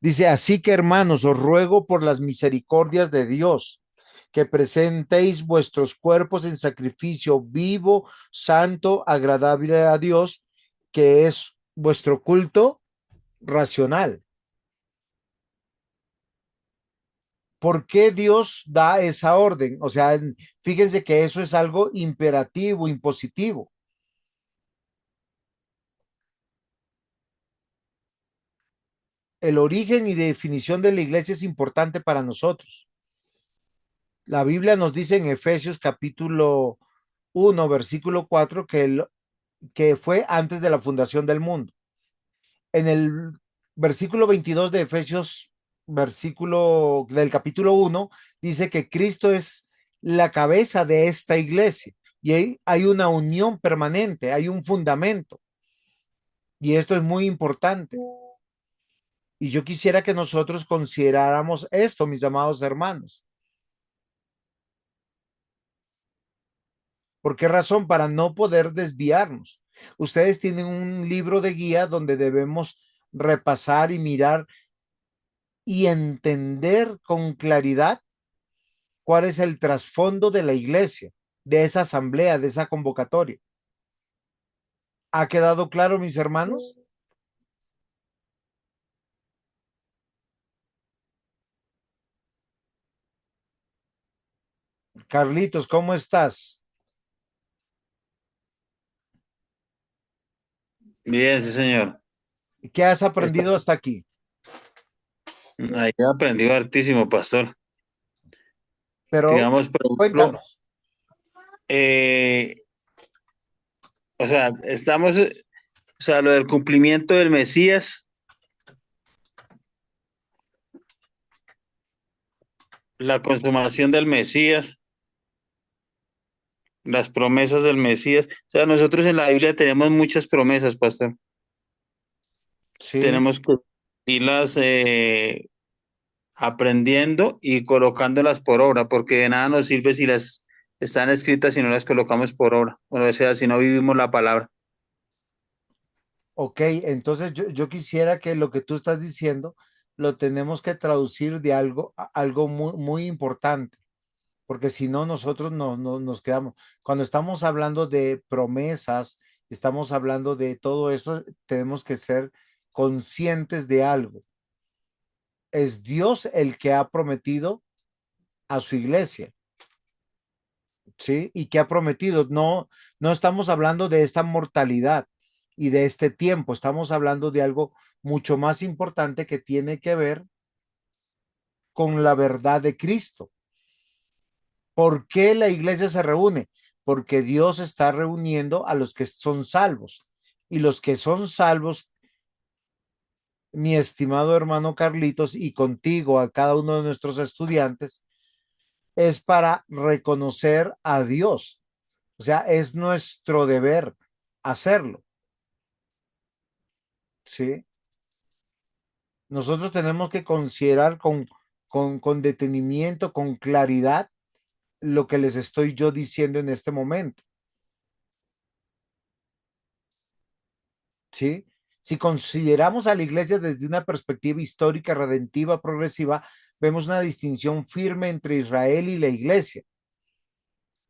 Dice, así que hermanos, os ruego por las misericordias de Dios que presentéis vuestros cuerpos en sacrificio vivo, santo, agradable a Dios, que es vuestro culto racional. ¿Por qué Dios da esa orden? O sea, fíjense que eso es algo imperativo, impositivo. El origen y definición de la iglesia es importante para nosotros. La Biblia nos dice en Efesios capítulo 1, versículo 4, que fue antes de la fundación del mundo. En el versículo 22 de Efesios, versículo del capítulo 1, dice que Cristo es la cabeza de esta iglesia y hay una unión permanente, hay un fundamento y esto es muy importante. Y yo quisiera que nosotros consideráramos esto, mis amados hermanos. ¿Por qué razón? Para no poder desviarnos. Ustedes tienen un libro de guía donde debemos repasar y mirar y entender con claridad cuál es el trasfondo de la iglesia, de esa asamblea, de esa convocatoria. ¿Ha quedado claro, mis hermanos? Carlitos, ¿cómo estás? Bien, sí, señor. ¿Qué has Está- aprendido hasta aquí? Ahí he aprendido hartísimo, pastor. Pero Digamos, por ejemplo, cuéntanos. eh, o sea, o sea, lo del cumplimiento del Mesías, la consumación del Mesías, las promesas del Mesías. O sea, nosotros en la Biblia tenemos muchas promesas, pastor. Sí. Tenemos que irlas aprendiendo y colocándolas por obra, porque de nada nos sirve si las están escritas si no las colocamos por obra. O sea, si no vivimos la palabra. Ok, entonces yo quisiera que lo que tú estás diciendo lo tenemos que traducir de algo, algo muy, muy importante, porque si no nosotros nos quedamos. Cuando estamos hablando de promesas, estamos hablando de todo eso, tenemos que ser conscientes de algo. Es Dios el que ha prometido a su iglesia, ¿sí? Y que ha prometido, no estamos hablando de esta mortalidad y de este tiempo, estamos hablando de algo mucho más importante que tiene que ver con la verdad de Cristo. ¿Por qué la iglesia se reúne? Porque Dios está reuniendo a los que son salvos. Y los que son salvos, mi estimado hermano Carlitos, y contigo, a cada uno de nuestros estudiantes, es para reconocer a Dios. O sea, es nuestro deber hacerlo, ¿sí? Nosotros tenemos que considerar con detenimiento, con claridad, lo que les estoy yo diciendo en este momento, ¿sí? Si consideramos a la iglesia desde una perspectiva histórica, redentiva, progresiva, vemos una distinción firme entre Israel y la iglesia.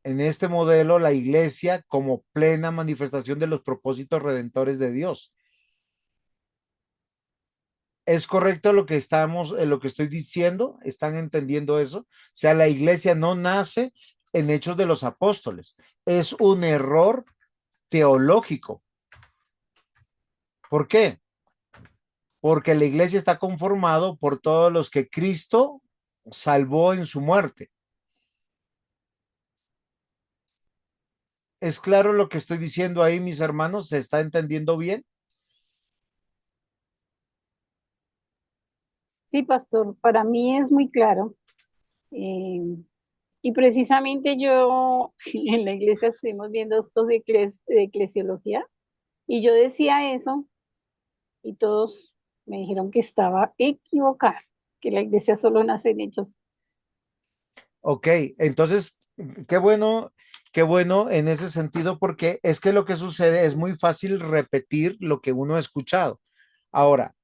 En este modelo, la iglesia como plena manifestación de los propósitos redentores de Dios. ¿Es correcto lo que estamos, lo que estoy diciendo? ¿Están entendiendo eso? O sea, la iglesia no nace en Hechos de los Apóstoles. Es un error teológico. ¿Por qué? Porque la iglesia está conformado por todos los que Cristo salvó en su muerte. ¿Es claro lo que estoy diciendo ahí, mis hermanos? ¿Se está entendiendo bien? Sí, pastor, para mí es muy claro. eh, y precisamente yo en la iglesia estuvimos viendo estos de eclesiología y yo decía eso y todos me dijeron que estaba equivocada, que la iglesia solo nace en hechos. Ok, entonces, qué bueno en ese sentido, porque es que lo que sucede es muy fácil repetir lo que uno ha escuchado. Ahora,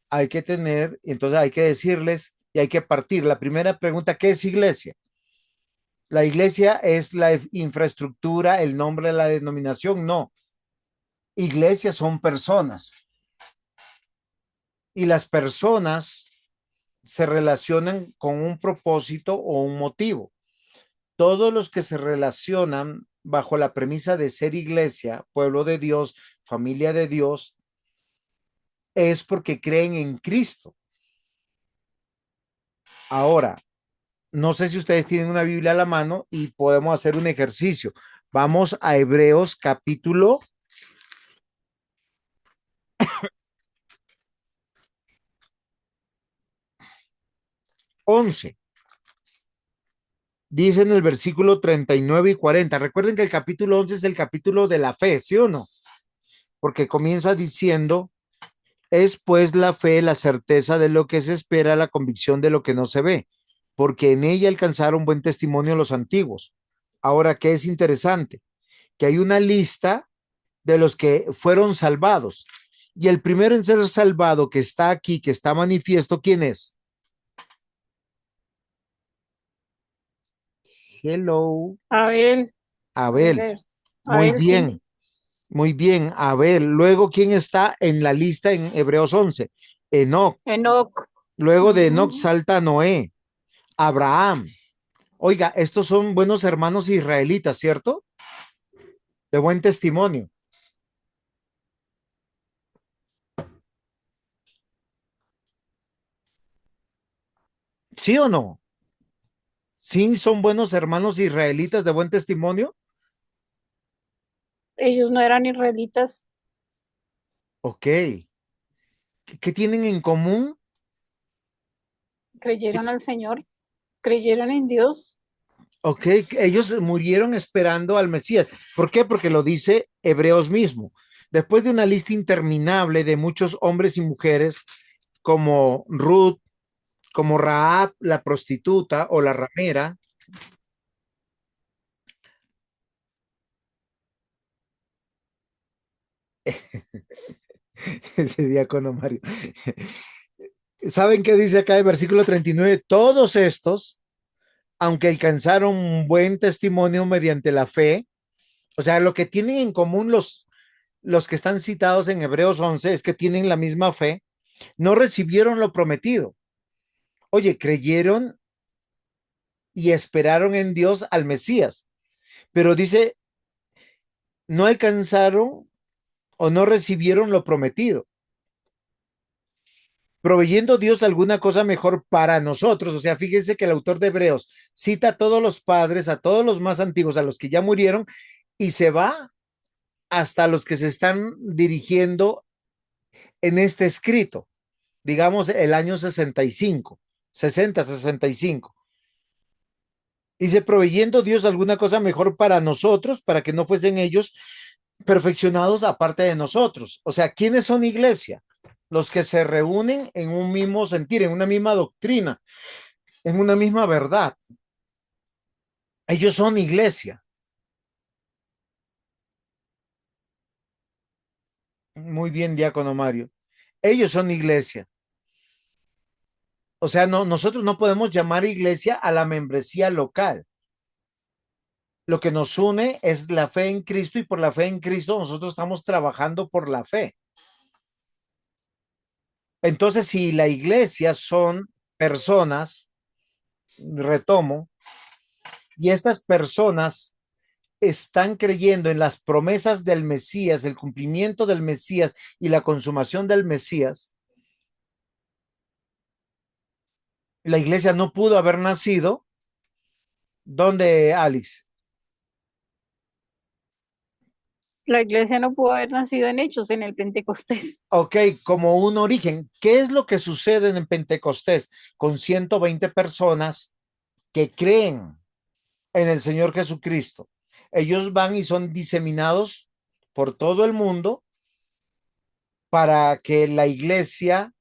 hay que tener, entonces hay que decirles y hay que partir. La primera pregunta, ¿qué es iglesia? La iglesia es la infraestructura, el nombre, la denominación, no. Iglesias son personas y las personas se relacionan con un propósito o un motivo. Todos los que se relacionan bajo la premisa de ser iglesia, pueblo de Dios, familia de Dios, es porque creen en Cristo. Ahora, no sé si ustedes tienen una Biblia a la mano y podemos hacer un ejercicio. Vamos a Hebreos capítulo 11. Dice en el versículo 39 y 40. Recuerden que el capítulo 11 es el capítulo de la fe, ¿sí o no? Porque comienza diciendo, es pues la fe la certeza de lo que se espera, la convicción de lo que no se ve, porque en ella alcanzaron buen testimonio los antiguos. Ahora, ¿qué es interesante? Que hay una lista de los que fueron salvados. Y el primero en ser salvado que está aquí, que está manifiesto, ¿quién es? Hello, Abel, Abel. Abel, Muy Abel, sí. bien, muy bien, Abel. Luego, ¿quién está en la lista en Hebreos 11? Enoc. Enoc. Luego de Enoc Ujú. salta Noé, Abraham. Oiga, estos son buenos hermanos israelitas, ¿cierto? De buen testimonio. ¿Sí o no? Sí, son buenos hermanos israelitas de buen testimonio. Ellos no eran israelitas, Ok. ¿Qué tienen en común? creyeron al Señor, creyeron en Dios. Ok, ellos murieron esperando al Mesías. ¿Por qué? Porque lo dice Hebreos mismo. Después de una lista interminable de muchos hombres y mujeres, como Ruth, como Raab, la prostituta o la ramera, ese diácono Mario. ¿Saben qué dice acá el versículo 39? Todos estos, aunque alcanzaron un buen testimonio mediante la fe, o sea, lo que tienen en común los que están citados en Hebreos 11 es que tienen la misma fe, no recibieron lo prometido. Oye, creyeron y esperaron en Dios al Mesías, pero dice, no alcanzaron o no recibieron lo prometido, proveyendo Dios alguna cosa mejor para nosotros. O sea, fíjense que el autor de Hebreos cita a todos los padres, a todos los más antiguos, a los que ya murieron, y se va hasta los que se están dirigiendo en este escrito, digamos el año 65, 60, 65. Dice, proveyendo Dios alguna cosa mejor para nosotros, para que no fuesen ellos perfeccionados aparte de nosotros. O sea, ¿quiénes son iglesia? Los que se reúnen en un mismo sentir, en una misma doctrina, en una misma verdad. Ellos son iglesia. Muy bien, diácono Mario. Ellos son iglesia. O sea, no, nosotros no podemos llamar iglesia a la membresía local. Lo que nos une es la fe en Cristo y por la fe en Cristo nosotros estamos trabajando por la fe. Entonces, si la iglesia son personas, retomo, y estas personas están creyendo en las promesas del Mesías, el cumplimiento del Mesías y la consumación del Mesías, la iglesia no pudo haber nacido. ¿Dónde, Alice? La iglesia no pudo haber nacido en Hechos, en el Pentecostés. Ok, como un origen. ¿Qué es lo que sucede en Pentecostés con 120 personas que creen en el Señor Jesucristo? Ellos van y son diseminados por todo el mundo para que la iglesia,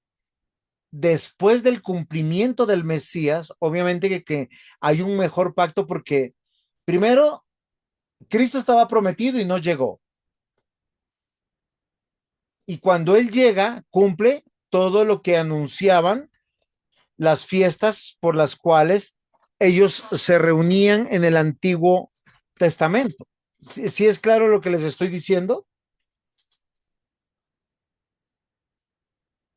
después del cumplimiento del Mesías, obviamente que hay un mejor pacto porque primero Cristo estaba prometido y no llegó. Y cuando Él llega, cumple todo lo que anunciaban las fiestas por las cuales ellos se reunían en el Antiguo Testamento. ¿Sí es claro lo que les estoy diciendo?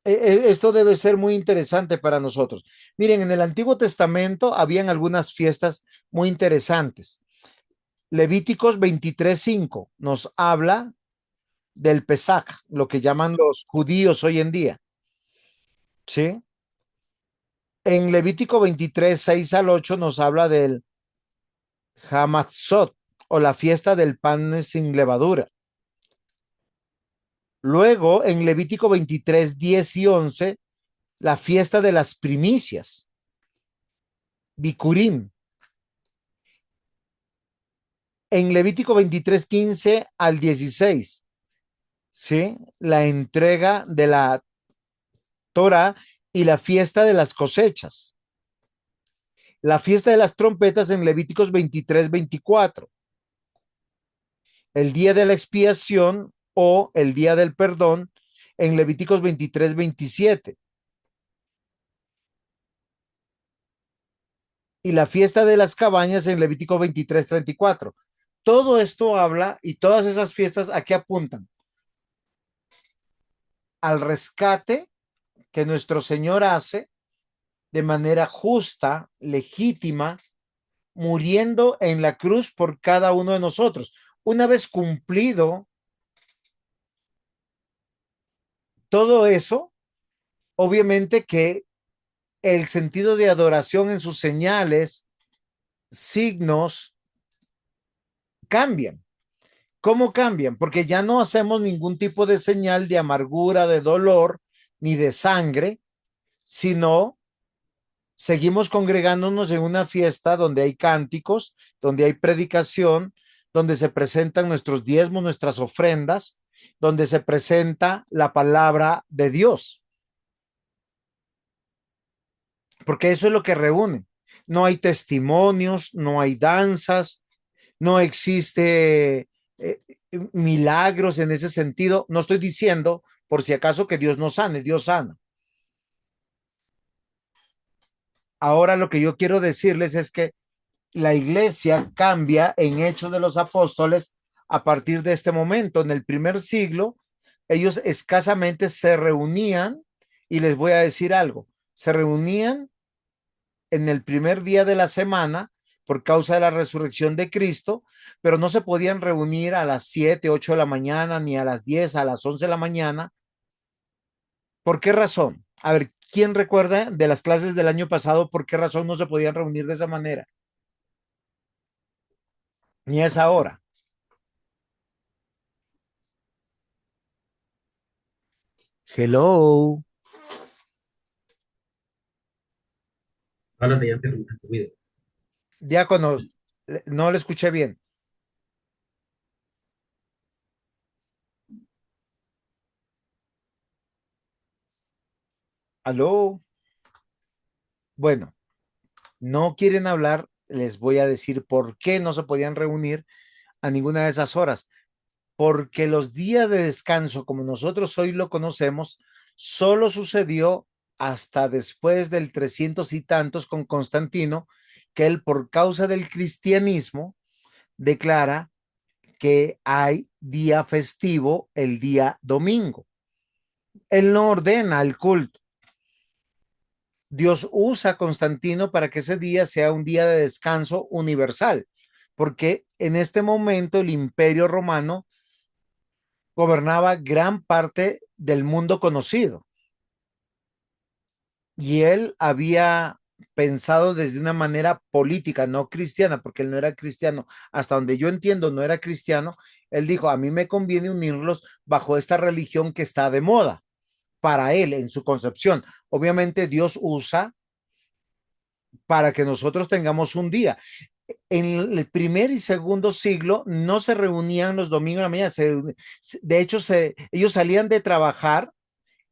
Esto debe ser muy interesante para nosotros. Miren, en el Antiguo Testamento habían algunas fiestas muy interesantes. Levíticos 23:5 nos habla del Pesaj, lo que llaman los judíos hoy en día. ¿Sí? En Levítico 23:6 al 8 nos habla del Hamatzot o la fiesta del pan sin levadura. Luego, en Levítico 23:10 y 11, la fiesta de las primicias, Bikurim. En Levítico 23:15 al 16, ¿sí? La entrega de la Torah y la fiesta de las cosechas. La fiesta de las trompetas en Levíticos 23:24. El día de la expiación o el día del perdón en Levíticos 23:27. Y la fiesta de las cabañas en Levítico 23:34. Todo esto habla y todas esas fiestas a qué apuntan: al rescate que nuestro Señor hace de manera justa, legítima, muriendo en la cruz por cada uno de nosotros. Una vez cumplido todo eso, obviamente que el sentido de adoración en sus señales, signos, cambian. ¿Cómo cambian? Porque ya no hacemos ningún tipo de señal de amargura, de dolor, ni de sangre, sino seguimos congregándonos en una fiesta donde hay cánticos, donde hay predicación, donde se presentan nuestros diezmos, nuestras ofrendas, donde se presenta la palabra de Dios, porque eso es lo que reúne. No hay testimonios, no hay danzas, no existe milagros en ese sentido. No estoy diciendo, por si acaso que Dios no sane, Dios sana. Ahora lo que yo quiero decirles es que la iglesia cambia en Hechos de los Apóstoles a partir de este momento. En el primer siglo, ellos escasamente se reunían, y les voy a decir algo, se reunían en el primer día de la semana por causa de la resurrección de Cristo, pero no se podían reunir a las 7, 8 de la mañana, ni a las 10, a las 11 de la mañana. ¿Por qué razón? A ver, ¿quién recuerda de las clases del año pasado por qué razón no se podían reunir de esa manera? Ni es ahora. Hello. Háblate ya interrumpido. Diácono, no lo escuché bien. ¿Aló? Bueno, no quieren hablar, les voy a decir por qué no se podían reunir a ninguna de esas horas. Porque los días de descanso, como nosotros hoy lo conocemos, solo sucedió hasta después del 300 y tantos con Constantino, que él por causa del cristianismo declara que hay día festivo el día domingo. Él no ordena el culto. Dios usa a Constantino para que ese día sea un día de descanso universal, porque en este momento el imperio romano gobernaba gran parte del mundo conocido y él había pensado desde una manera política, no cristiana, porque él no era cristiano, hasta donde yo entiendo no era cristiano. Él dijo, a mí me conviene unirlos bajo esta religión que está de moda para él en su concepción. Obviamente Dios usa para que nosotros tengamos un día. En el primer y segundo siglo no se reunían los domingos en la mañana. De hecho, ellos salían de trabajar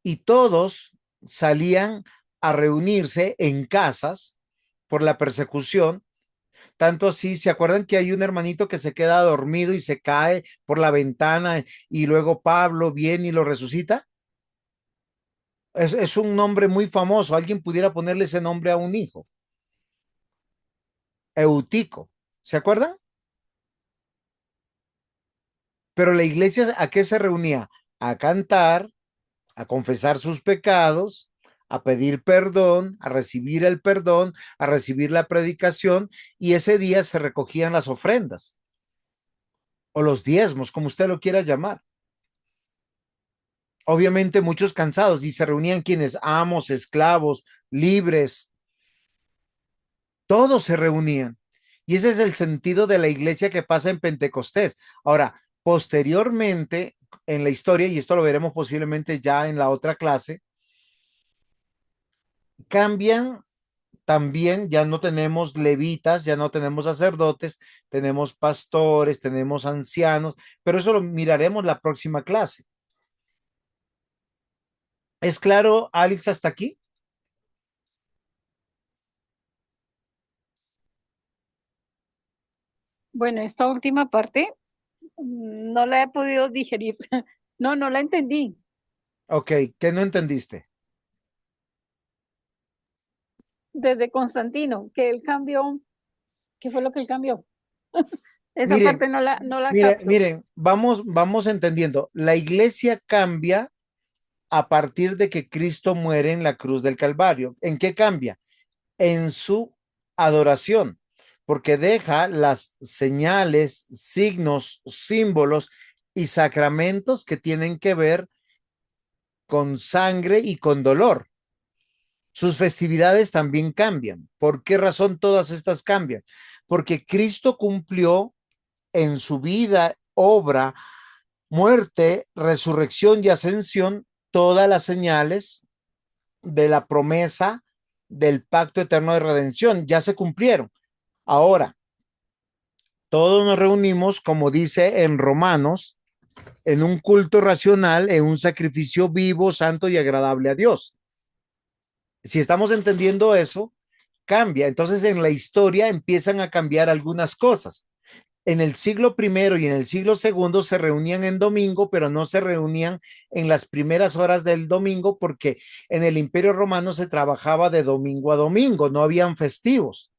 y todos salían a reunirse en casas por la persecución. Tanto así, ¿se acuerdan que hay un hermanito que se queda dormido y se cae por la ventana y luego Pablo viene y lo resucita? Es un nombre muy famoso. Alguien pudiera ponerle ese nombre a un hijo. Eutico. ¿Se acuerdan? Pero la iglesia, ¿a qué se reunía? A cantar, a confesar sus pecados, a pedir perdón, a recibir el perdón, a recibir la predicación, y ese día se recogían las ofrendas o los diezmos, como usted lo quiera llamar. Obviamente muchos cansados, y se reunían quienes, amos, esclavos, libres, todos se reunían. Y ese es el sentido de la iglesia que pasa en Pentecostés. Ahora, posteriormente en la historia, y esto lo veremos posiblemente ya en la otra clase, cambian también, ya no tenemos levitas, ya no tenemos sacerdotes, tenemos pastores, tenemos ancianos, pero eso lo miraremos la próxima clase. ¿Es claro, Alex, hasta aquí? Bueno, esta última parte no la he podido digerir. No, no la entendí. Ok, ¿qué no entendiste? Desde Constantino, que él cambió, ¿qué fue lo que él cambió? Esa Miren, parte no la miren, capto. miren, vamos entendiendo. La iglesia cambia a partir de que Cristo muere en la cruz del Calvario. ¿En qué cambia? En su adoración, porque deja las señales, signos, símbolos y sacramentos que tienen que ver con sangre y con dolor. Sus festividades también cambian. ¿Por qué razón todas estas cambian? Porque Cristo cumplió en su vida, obra, muerte, resurrección y ascensión todas las señales de la promesa del pacto eterno de redención. Ya se cumplieron. Ahora, todos nos reunimos, como dice en Romanos, en un culto racional, en un sacrificio vivo, santo y agradable a Dios. Si estamos entendiendo eso, cambia. Entonces en la historia empiezan a cambiar algunas cosas. En el siglo primero y en el siglo segundo se reunían en domingo, pero no se reunían en las primeras horas del domingo porque en el Imperio Romano se trabajaba de domingo a domingo, no habían festivos,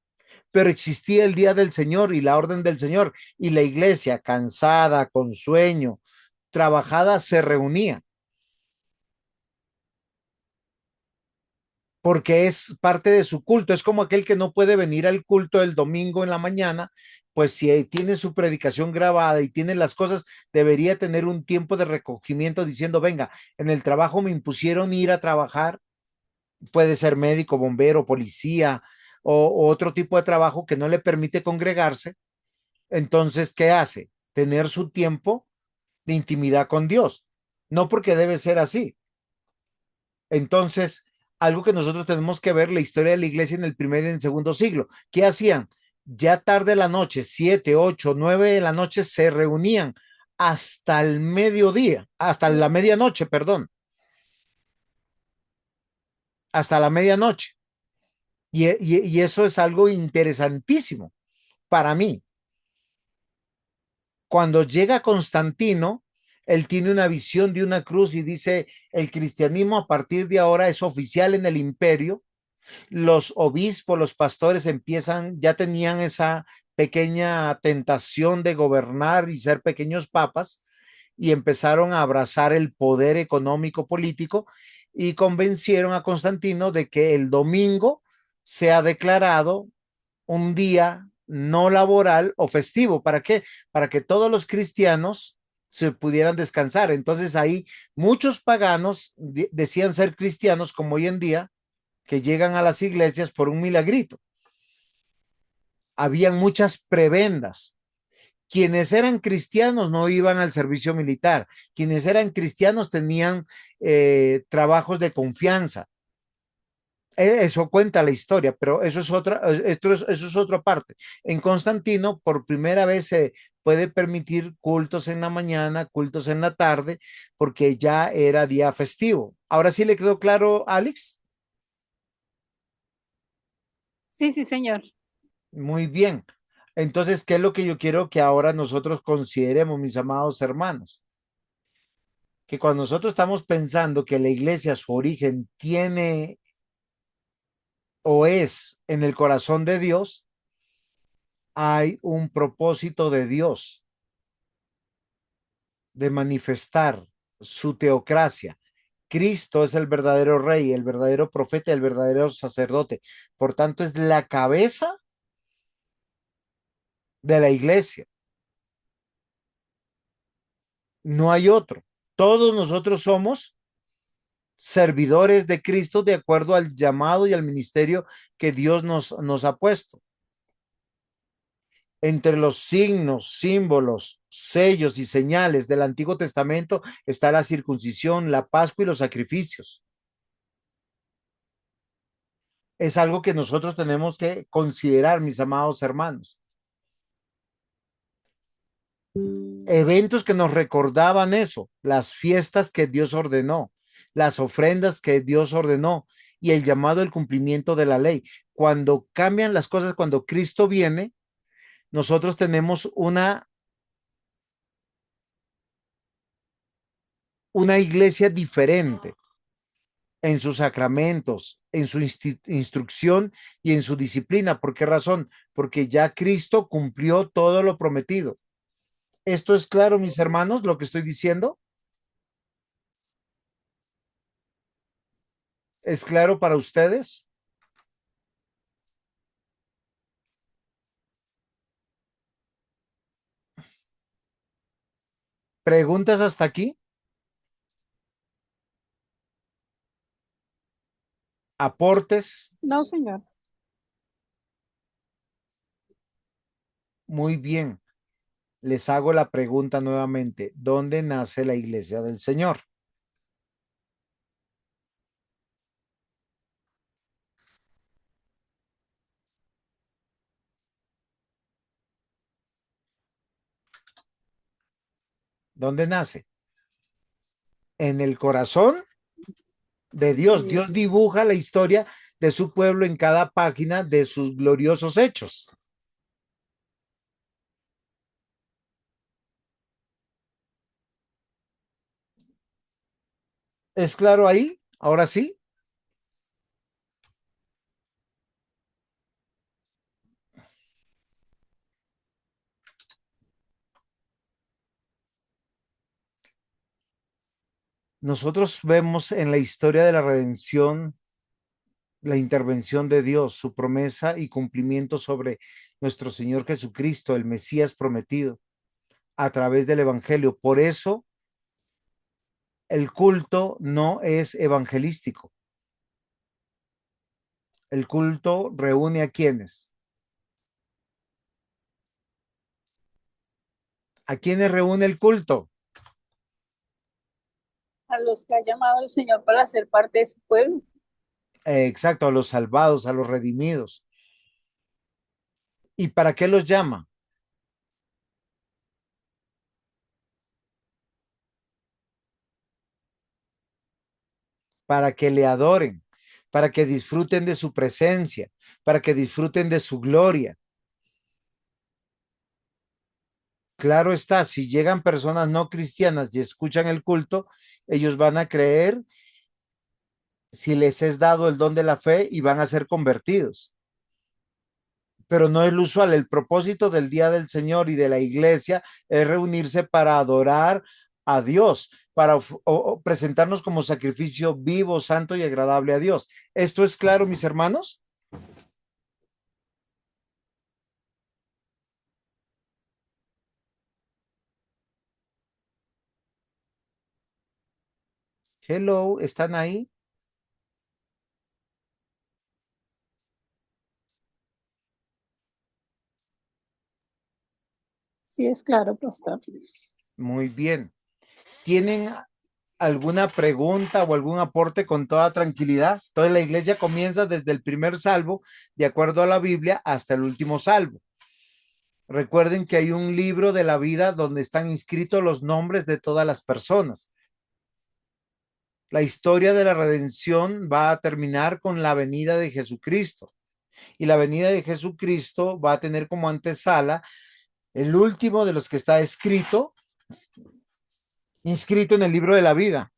pero existía el día del Señor y la orden del Señor y la iglesia cansada, con sueño, trabajada, se reunía porque es parte de su culto. Es como aquel que no puede venir al culto el domingo en la mañana, pues si tiene su predicación grabada y tiene las cosas, debería tener un tiempo de recogimiento diciendo, venga, en el trabajo me impusieron ir a trabajar, puede ser médico, bombero, policía o otro tipo de trabajo que no le permite congregarse. Entonces, ¿qué hace? Tener su tiempo de intimidad con Dios. No porque debe ser así, entonces, algo que nosotros tenemos que ver, la historia de la iglesia en el primer y en el segundo siglo. ¿Qué hacían? Ya tarde la noche, 7, 8, 9 de la noche, se reunían hasta el mediodía, hasta la medianoche, perdón, hasta la medianoche. Y eso es algo interesantísimo para mí. Cuando llega Constantino, él tiene una visión de una cruz y dice, el cristianismo a partir de ahora es oficial en el imperio. Los obispos, los pastores empiezan, ya tenían esa pequeña tentación de gobernar y ser pequeños papas y empezaron a abrazar el poder económico político y convencieron a Constantino de que el domingo sea declarado un día no laboral o festivo. ¿Para qué? Para que todos los cristianos se pudieran descansar. Entonces ahí muchos paganos decían ser cristianos como hoy en día que llegan a las iglesias por un milagrito. Habían muchas prebendas. Quienes eran cristianos no iban al servicio militar. Quienes eran cristianos tenían trabajos de confianza. Eso cuenta la historia, pero eso es otra parte. En Constantino, por primera vez se puede permitir cultos en la mañana, cultos en la tarde, porque ya era día festivo. Ahora sí le quedó claro, Alex. Sí, sí, señor. Muy bien. Entonces, ¿qué es lo que yo quiero que ahora nosotros consideremos, mis amados hermanos? Que cuando nosotros estamos pensando que la iglesia, su origen tiene o es en el corazón de Dios, hay un propósito de Dios de manifestar su teocracia. Cristo es el verdadero rey, el verdadero profeta, el verdadero sacerdote. Por tanto, es la cabeza de la iglesia. No hay otro. Todos nosotros somos servidores de Cristo de acuerdo al llamado y al ministerio que Dios nos ha puesto. Entre los signos, símbolos, sellos y señales del Antiguo Testamento está la circuncisión, la Pascua y los sacrificios. Es algo que nosotros tenemos que considerar, mis amados hermanos. Eventos que nos recordaban eso, las fiestas que Dios ordenó, las ofrendas que Dios ordenó y el llamado al cumplimiento de la ley. Cuando cambian las cosas, cuando Cristo viene, nosotros tenemos una iglesia diferente en sus sacramentos, en su instrucción y en su disciplina. ¿Por qué razón? Porque ya Cristo cumplió todo lo prometido. ¿Esto es claro, mis hermanos, lo que estoy diciendo? ¿Es claro para ustedes? ¿Preguntas hasta aquí? ¿Aportes? No, señor. Muy bien. Les hago la pregunta nuevamente. ¿Dónde nace la iglesia del Señor? ¿Dónde nace? En el corazón de Dios. Dios Dios. dibuja la historia de su pueblo en cada página de sus gloriosos hechos. ¿Es claro ahí? Ahora sí. Nosotros vemos en la historia de la redención la intervención de Dios, su promesa y cumplimiento sobre nuestro Señor Jesucristo, el Mesías prometido, a través del Evangelio. Por eso el culto no es evangelístico. El culto reúne a quienes. ¿A quienes reúne el culto? A los que ha llamado el Señor para ser parte de su pueblo. Exacto, a los salvados, a los redimidos. ¿Y para qué los llama? Para que le adoren, para que disfruten de su presencia, para que disfruten de su gloria. Claro está, si llegan personas no cristianas y escuchan el culto, ellos van a creer si les es dado el don de la fe y van a ser convertidos. Pero no es lo usual. El propósito del Día del Señor y de la iglesia es reunirse para adorar a Dios, para presentarnos como sacrificio vivo, santo y agradable a Dios. ¿Esto es claro, mis hermanos? Hello, ¿están ahí? Sí, es claro, pastor. Muy bien. ¿Tienen alguna pregunta o algún aporte con toda tranquilidad? Entonces la iglesia comienza desde el primer salvo, de acuerdo a la Biblia, hasta el último salvo. Recuerden que hay un libro de la vida donde están inscritos los nombres de todas las personas. La historia de la redención va a terminar con la venida de Jesucristo. Y la venida de Jesucristo va a tener como antesala el último de los que está inscrito en el libro de la vida.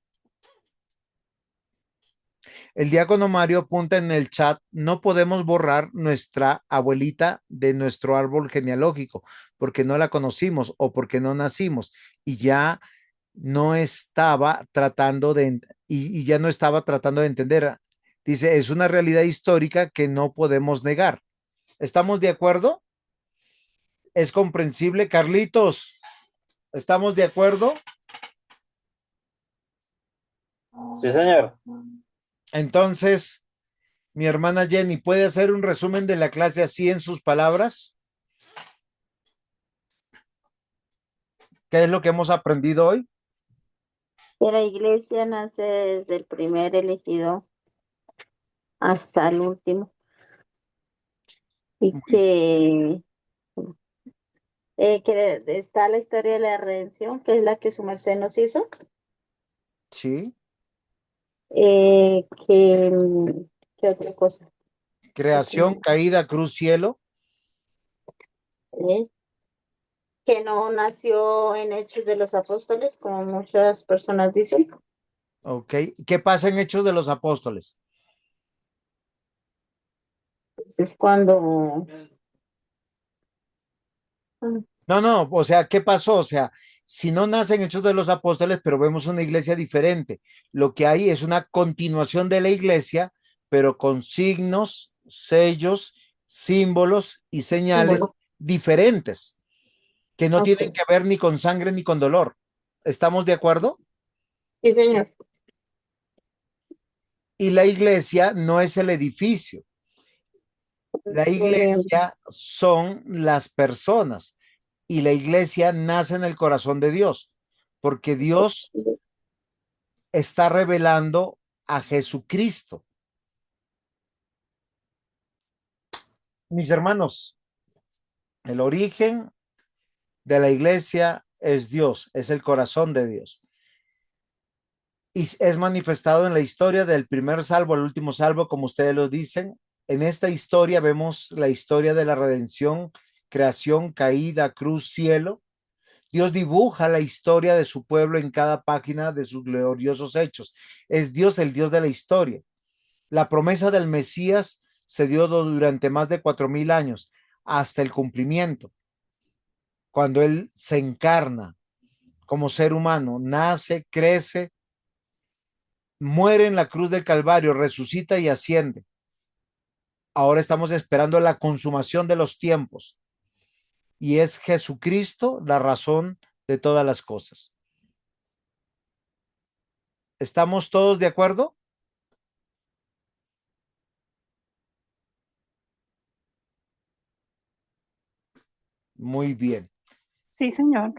El diácono Mario apunta en el chat, no podemos borrar nuestra abuelita de nuestro árbol genealógico porque no la conocimos o porque no nacimos y ya no estaba tratando y ya no estaba tratando de entender. Dice, es una realidad histórica que no podemos negar. ¿Estamos de acuerdo? ¿Es comprensible, Carlitos? ¿Estamos de acuerdo? Sí, señor. Entonces, mi hermana Jenny, ¿puede hacer un resumen de la clase así en sus palabras? ¿Qué es lo que hemos aprendido hoy? Que la iglesia nace desde el primer elegido hasta el último y que está la historia de la redención, que es la que su merced nos hizo, Sí, eh, que, ¿qué otra cosa? creación, caída, cruz, cielo. Sí, que no nació en Hechos de los Apóstoles, como muchas personas dicen. Ok, ¿qué pasa en Hechos de los Apóstoles? Es cuando No, no, o sea, ¿qué pasó? O sea, si no nacen Hechos de los Apóstoles, pero vemos una iglesia diferente, lo que hay es una continuación de la iglesia, pero con signos, sellos, símbolos y señales símbolo. diferentes, que no Ok, tienen que ver ni con sangre ni con dolor. ¿Estamos de acuerdo? sí, señor. Y la iglesia no es el edificio, la Porque iglesia son las personas y la iglesia nace en el corazón de Dios, porque Dios está revelando a Jesucristo. Mis hermanos, el origen de la iglesia es Dios, es el corazón de Dios. Y es manifestado en la historia del primer salvo al último salvo, como ustedes lo dicen. En esta historia vemos la historia de la redención, creación, caída, cruz, cielo, Dios dibuja la historia de su pueblo en cada página de sus gloriosos hechos. Es Dios el Dios de la historia. La promesa del Mesías se dio durante más de 4000 años hasta el cumplimiento, cuando Él se encarna como ser humano, nace, crece, muere en la cruz del Calvario, resucita y asciende. Ahora estamos esperando la consumación de los tiempos y es Jesucristo la razón de todas las cosas. ¿Estamos todos de acuerdo? Muy bien, Sí, señor.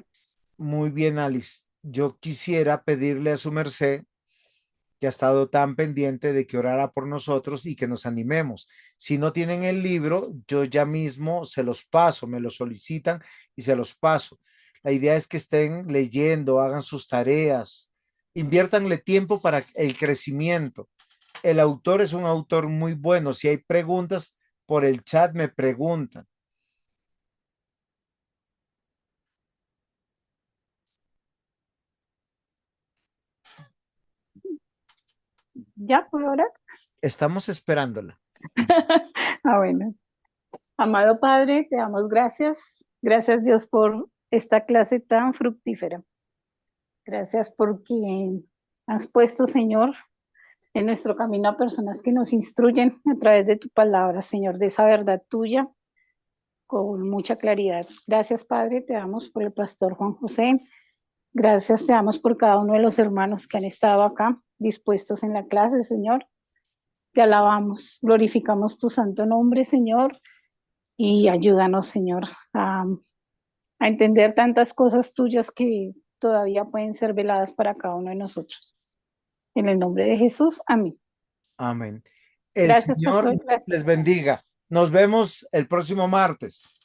muy bien, Alice. Yo quisiera pedirle a su merced, que ha estado tan pendiente, de que orara por nosotros y que nos animemos. Si no tienen el libro, yo ya mismo se los paso, me lo solicitan y se los paso. La idea es que estén leyendo, hagan sus tareas, inviértanle tiempo para el crecimiento. El autor es un autor muy bueno. Si hay preguntas por el chat, me preguntan. ¿Ya puedo orar? Estamos esperándola. Bueno. Amado Padre, te damos gracias. Gracias, Dios, por esta clase tan fructífera. Gracias porque has puesto, Señor, en nuestro camino a personas que nos instruyen a través de tu palabra, Señor, de esa verdad tuya con mucha claridad. Gracias, Padre, te damos por el pastor Juan José. Gracias, te damos por cada uno de los hermanos que han estado acá dispuestos en la clase, Señor. Te alabamos, glorificamos tu santo nombre, Señor, y ayúdanos, Señor, a entender tantas cosas tuyas que todavía pueden ser veladas para cada uno de nosotros. En el nombre de Jesús, amén. Amén. El Gracias, Señor pastor. les Gracias. bendiga. Nos vemos el próximo martes.